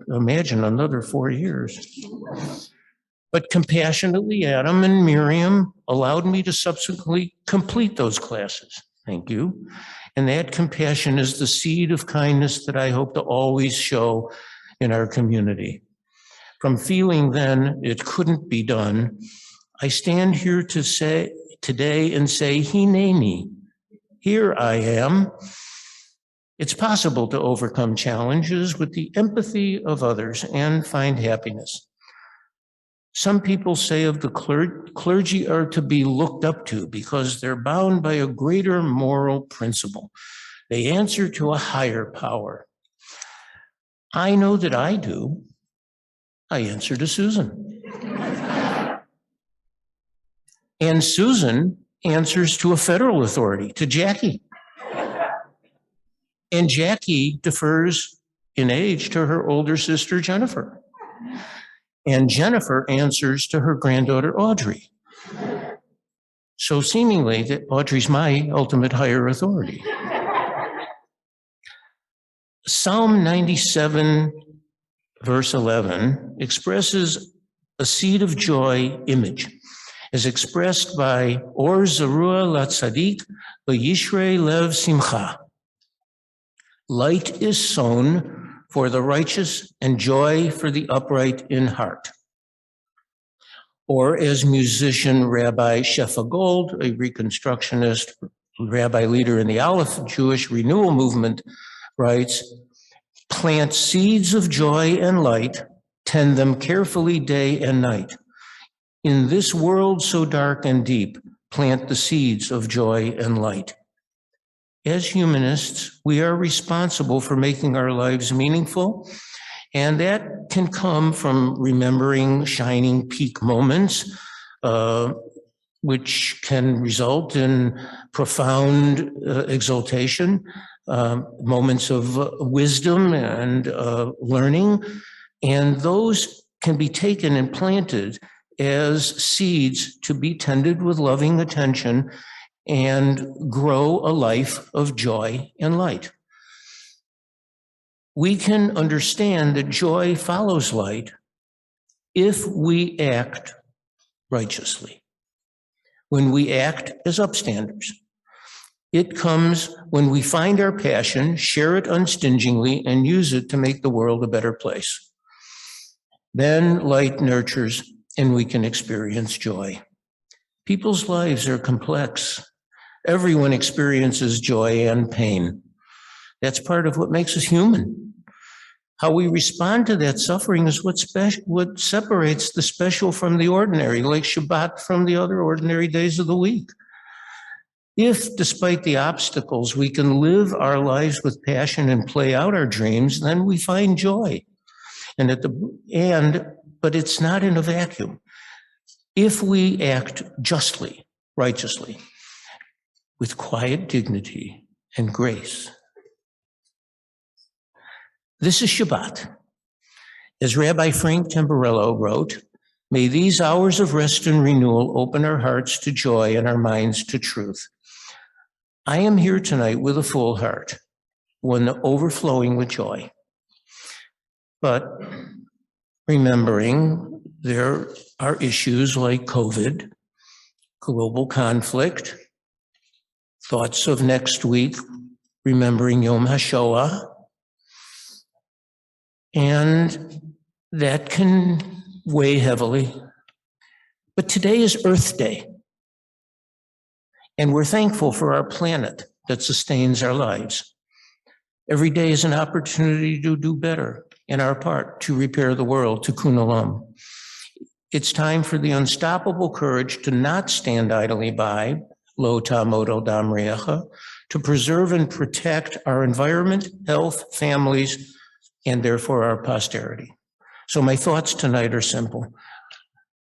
Imagine another 4 years. But compassionately, Adam and Miriam allowed me to subsequently complete those classes. Thank you. And that compassion is the seed of kindness that I hope to always show in our community. From feeling then it couldn't be done, I stand here to say today and say, Hineni, here I am. It's possible to overcome challenges with the empathy of others and find happiness. Some people say of the clergy are to be looked up to because they're bound by a greater moral principle. They answer to a higher power. I know that I do. I answer to Susan. And Susan answers to a federal authority, to Jackie. And Jackie defers in age to her older sister, Jennifer. And Jennifer answers to her granddaughter, Audrey. So seemingly that Audrey's my ultimate higher authority. Psalm 97, verse 11, expresses a seed of joy image, as expressed by Or Zarua Latzadik V'yishrei Lev Simcha. Light is sown for the righteous and joy for the upright in heart. Or as musician Rabbi Shefa Gold, a Reconstructionist rabbi leader in the Aleph Jewish Renewal Movement, writes, plant seeds of joy and light, tend them carefully day and night. In this world so dark and deep, plant the seeds of joy and light. As humanists, we are responsible for making our lives meaningful, and that can come from remembering shining peak moments, which can result in profound exaltation, moments of wisdom and learning, and those can be taken and planted as seeds to be tended with loving attention and grow a life of joy and light. We can understand that joy follows light if we act righteously, when we act as upstanders. It comes when we find our passion, share it unstingingly, and use it to make the world a better place. Then light nurtures and we can experience joy. People's lives are complex. Everyone experiences joy and pain. That's part of what makes us human. How we respond to that suffering is what separates the special from the ordinary, like Shabbat from the other ordinary days of the week. If, despite the obstacles, we can live our lives with passion and play out our dreams, then we find joy. But it's not in a vacuum. If we act justly, righteously, with quiet dignity and grace. This is Shabbat. As Rabbi Frank Tamburello wrote, may these hours of rest and renewal open our hearts to joy and our minds to truth. I am here tonight with a full heart, one overflowing with joy. But remembering there are issues like COVID, global conflict, thoughts of next week, remembering Yom HaShoah, and that can weigh heavily. But today is Earth Day, and we're thankful for our planet that sustains our lives. Every day is an opportunity to do better in our part, to repair the world, to kun olam. It's time for the unstoppable courage to not stand idly by, lo ta'amod al dam re'echa, to preserve and protect our environment, health, families, and therefore our posterity. So my thoughts tonight are simple.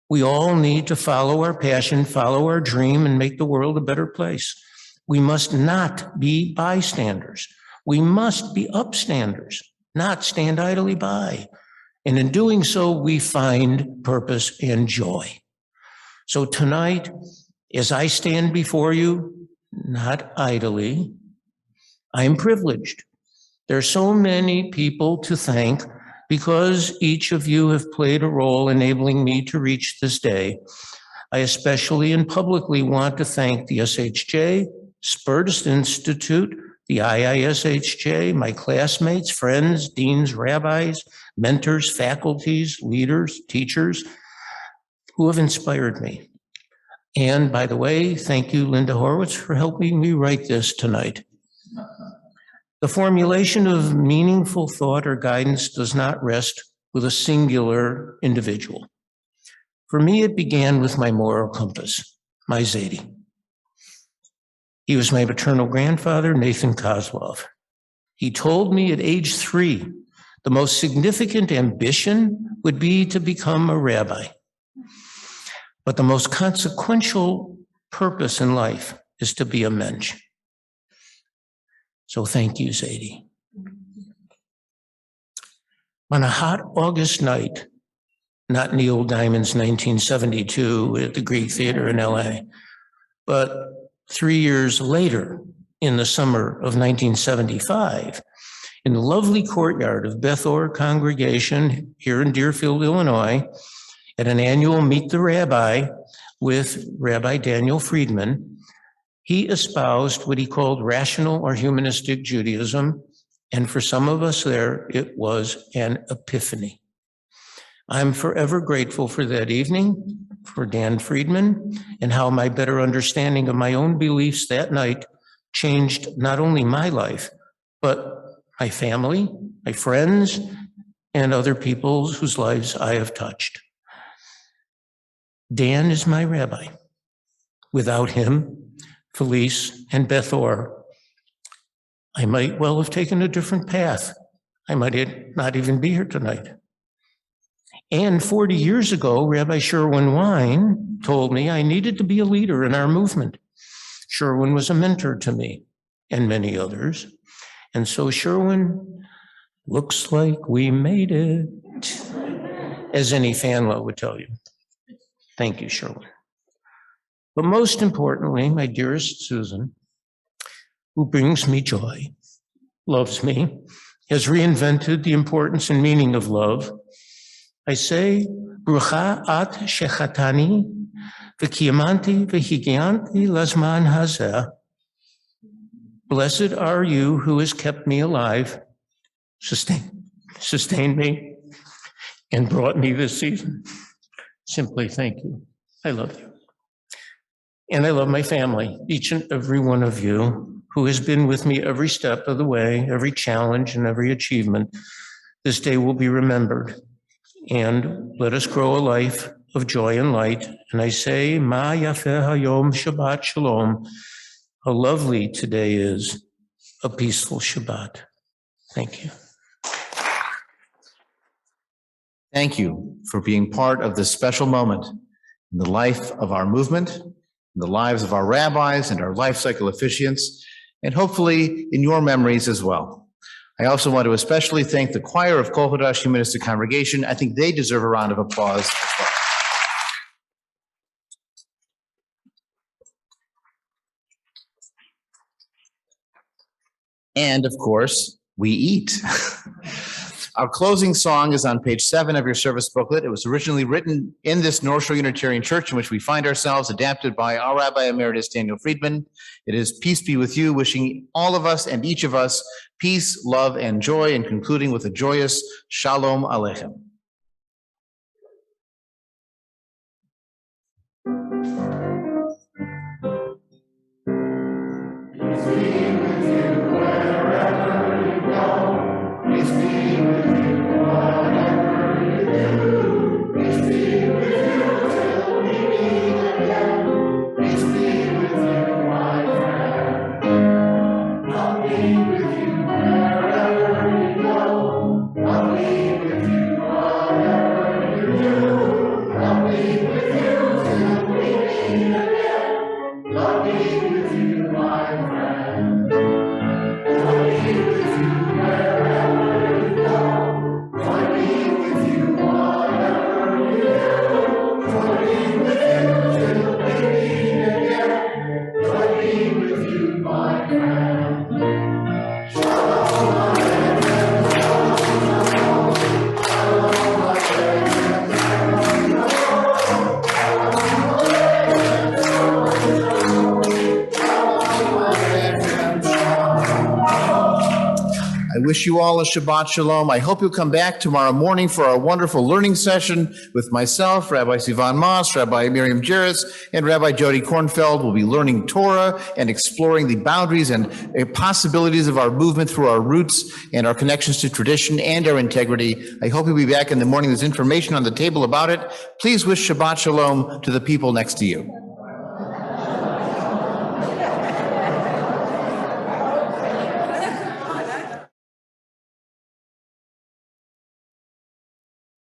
We all need to follow our passion, follow our dream, and make the world a better place. We must not be bystanders. We must be upstanders, not stand idly by. And in doing so, we find purpose and joy. So tonight, as I stand before you, not idly, I'm privileged. There are so many people to thank because each of you have played a role enabling me to reach this day. I especially and publicly want to thank the SHJ, Spertus Institute, the IISHJ, my classmates, friends, deans, rabbis, mentors, faculties, leaders, teachers who have inspired me. And by the way, thank you, Linda Horowitz, for helping me write this tonight. The formulation of meaningful thought or guidance does not rest with a singular individual. For me, it began with my moral compass, my Zadie. He was my maternal grandfather, Nathan Kozlov. He told me at age 3, the most significant ambition would be to become a rabbi. But the most consequential purpose in life is to be a mensch. So thank you, Zadie. On a hot August night, not Neil Diamond's 1972 at the Greek Theater in LA, but 3 years later, in the summer of 1975, in the lovely courtyard of Beth Or Congregation here in Deerfield, Illinois, at an annual Meet the Rabbi with Rabbi Daniel Friedman, he espoused what he called rational or humanistic Judaism, and for some of us there, it was an epiphany. I'm forever grateful for that evening, for Dan Friedman, and how my better understanding of my own beliefs that night changed not only my life, but my family, my friends, and other people whose lives I have touched. Dan is my rabbi. Without him, Felice and Beth Or, I might well have taken a different path. I might not even be here tonight. And 40 years ago, Rabbi Sherwin Wine told me I needed to be a leader in our movement. Sherwin was a mentor to me and many others. And so Sherwin, looks like we made it, as any fan would tell you. Thank you, Sherwin. But most importantly, my dearest Susan, who brings me joy, loves me, has reinvented the importance and meaning of love. I say, Brucha at shechatani, v'kiyamanti v'higianti lazman hazeh. Blessed are you who has kept me alive, sustained me, and brought me this season. Simply thank you. I love you. And I love my family, each and every one of you who has been with me every step of the way, every challenge and every achievement. This day will be remembered. And let us grow a life of joy and light. And I say, Ma yafeh hayom Shabbat Shalom. How lovely today is, a peaceful Shabbat. Thank you. Thank you for being part of this special moment in the life of our movement, in the lives of our rabbis and our life cycle officiants, and hopefully in your memories as well. I also want to especially thank the choir of Kol Hadash Humanistic Congregation. I think they deserve a round of applause as well. And of course, we eat. Our closing song is on page 7 of your service booklet. It was originally written in this North Shore Unitarian Church in which we find ourselves, adapted by our Rabbi Emeritus Daniel Friedman. It is Peace Be With You, wishing all of us and each of us peace, love, and joy, and concluding with a joyous Shalom Aleichem. I wish you all a Shabbat Shalom. I hope you'll come back tomorrow morning for our wonderful learning session with myself, Rabbi Sivan Moss, Rabbi Miriam Jairus, and Rabbi Jody Kornfeld. We'll be learning Torah and exploring the boundaries and possibilities of our movement through our roots and our connections to tradition and our integrity. I hope you'll be back in the morning. There's information on the table about it. Please wish Shabbat Shalom to the people next to you.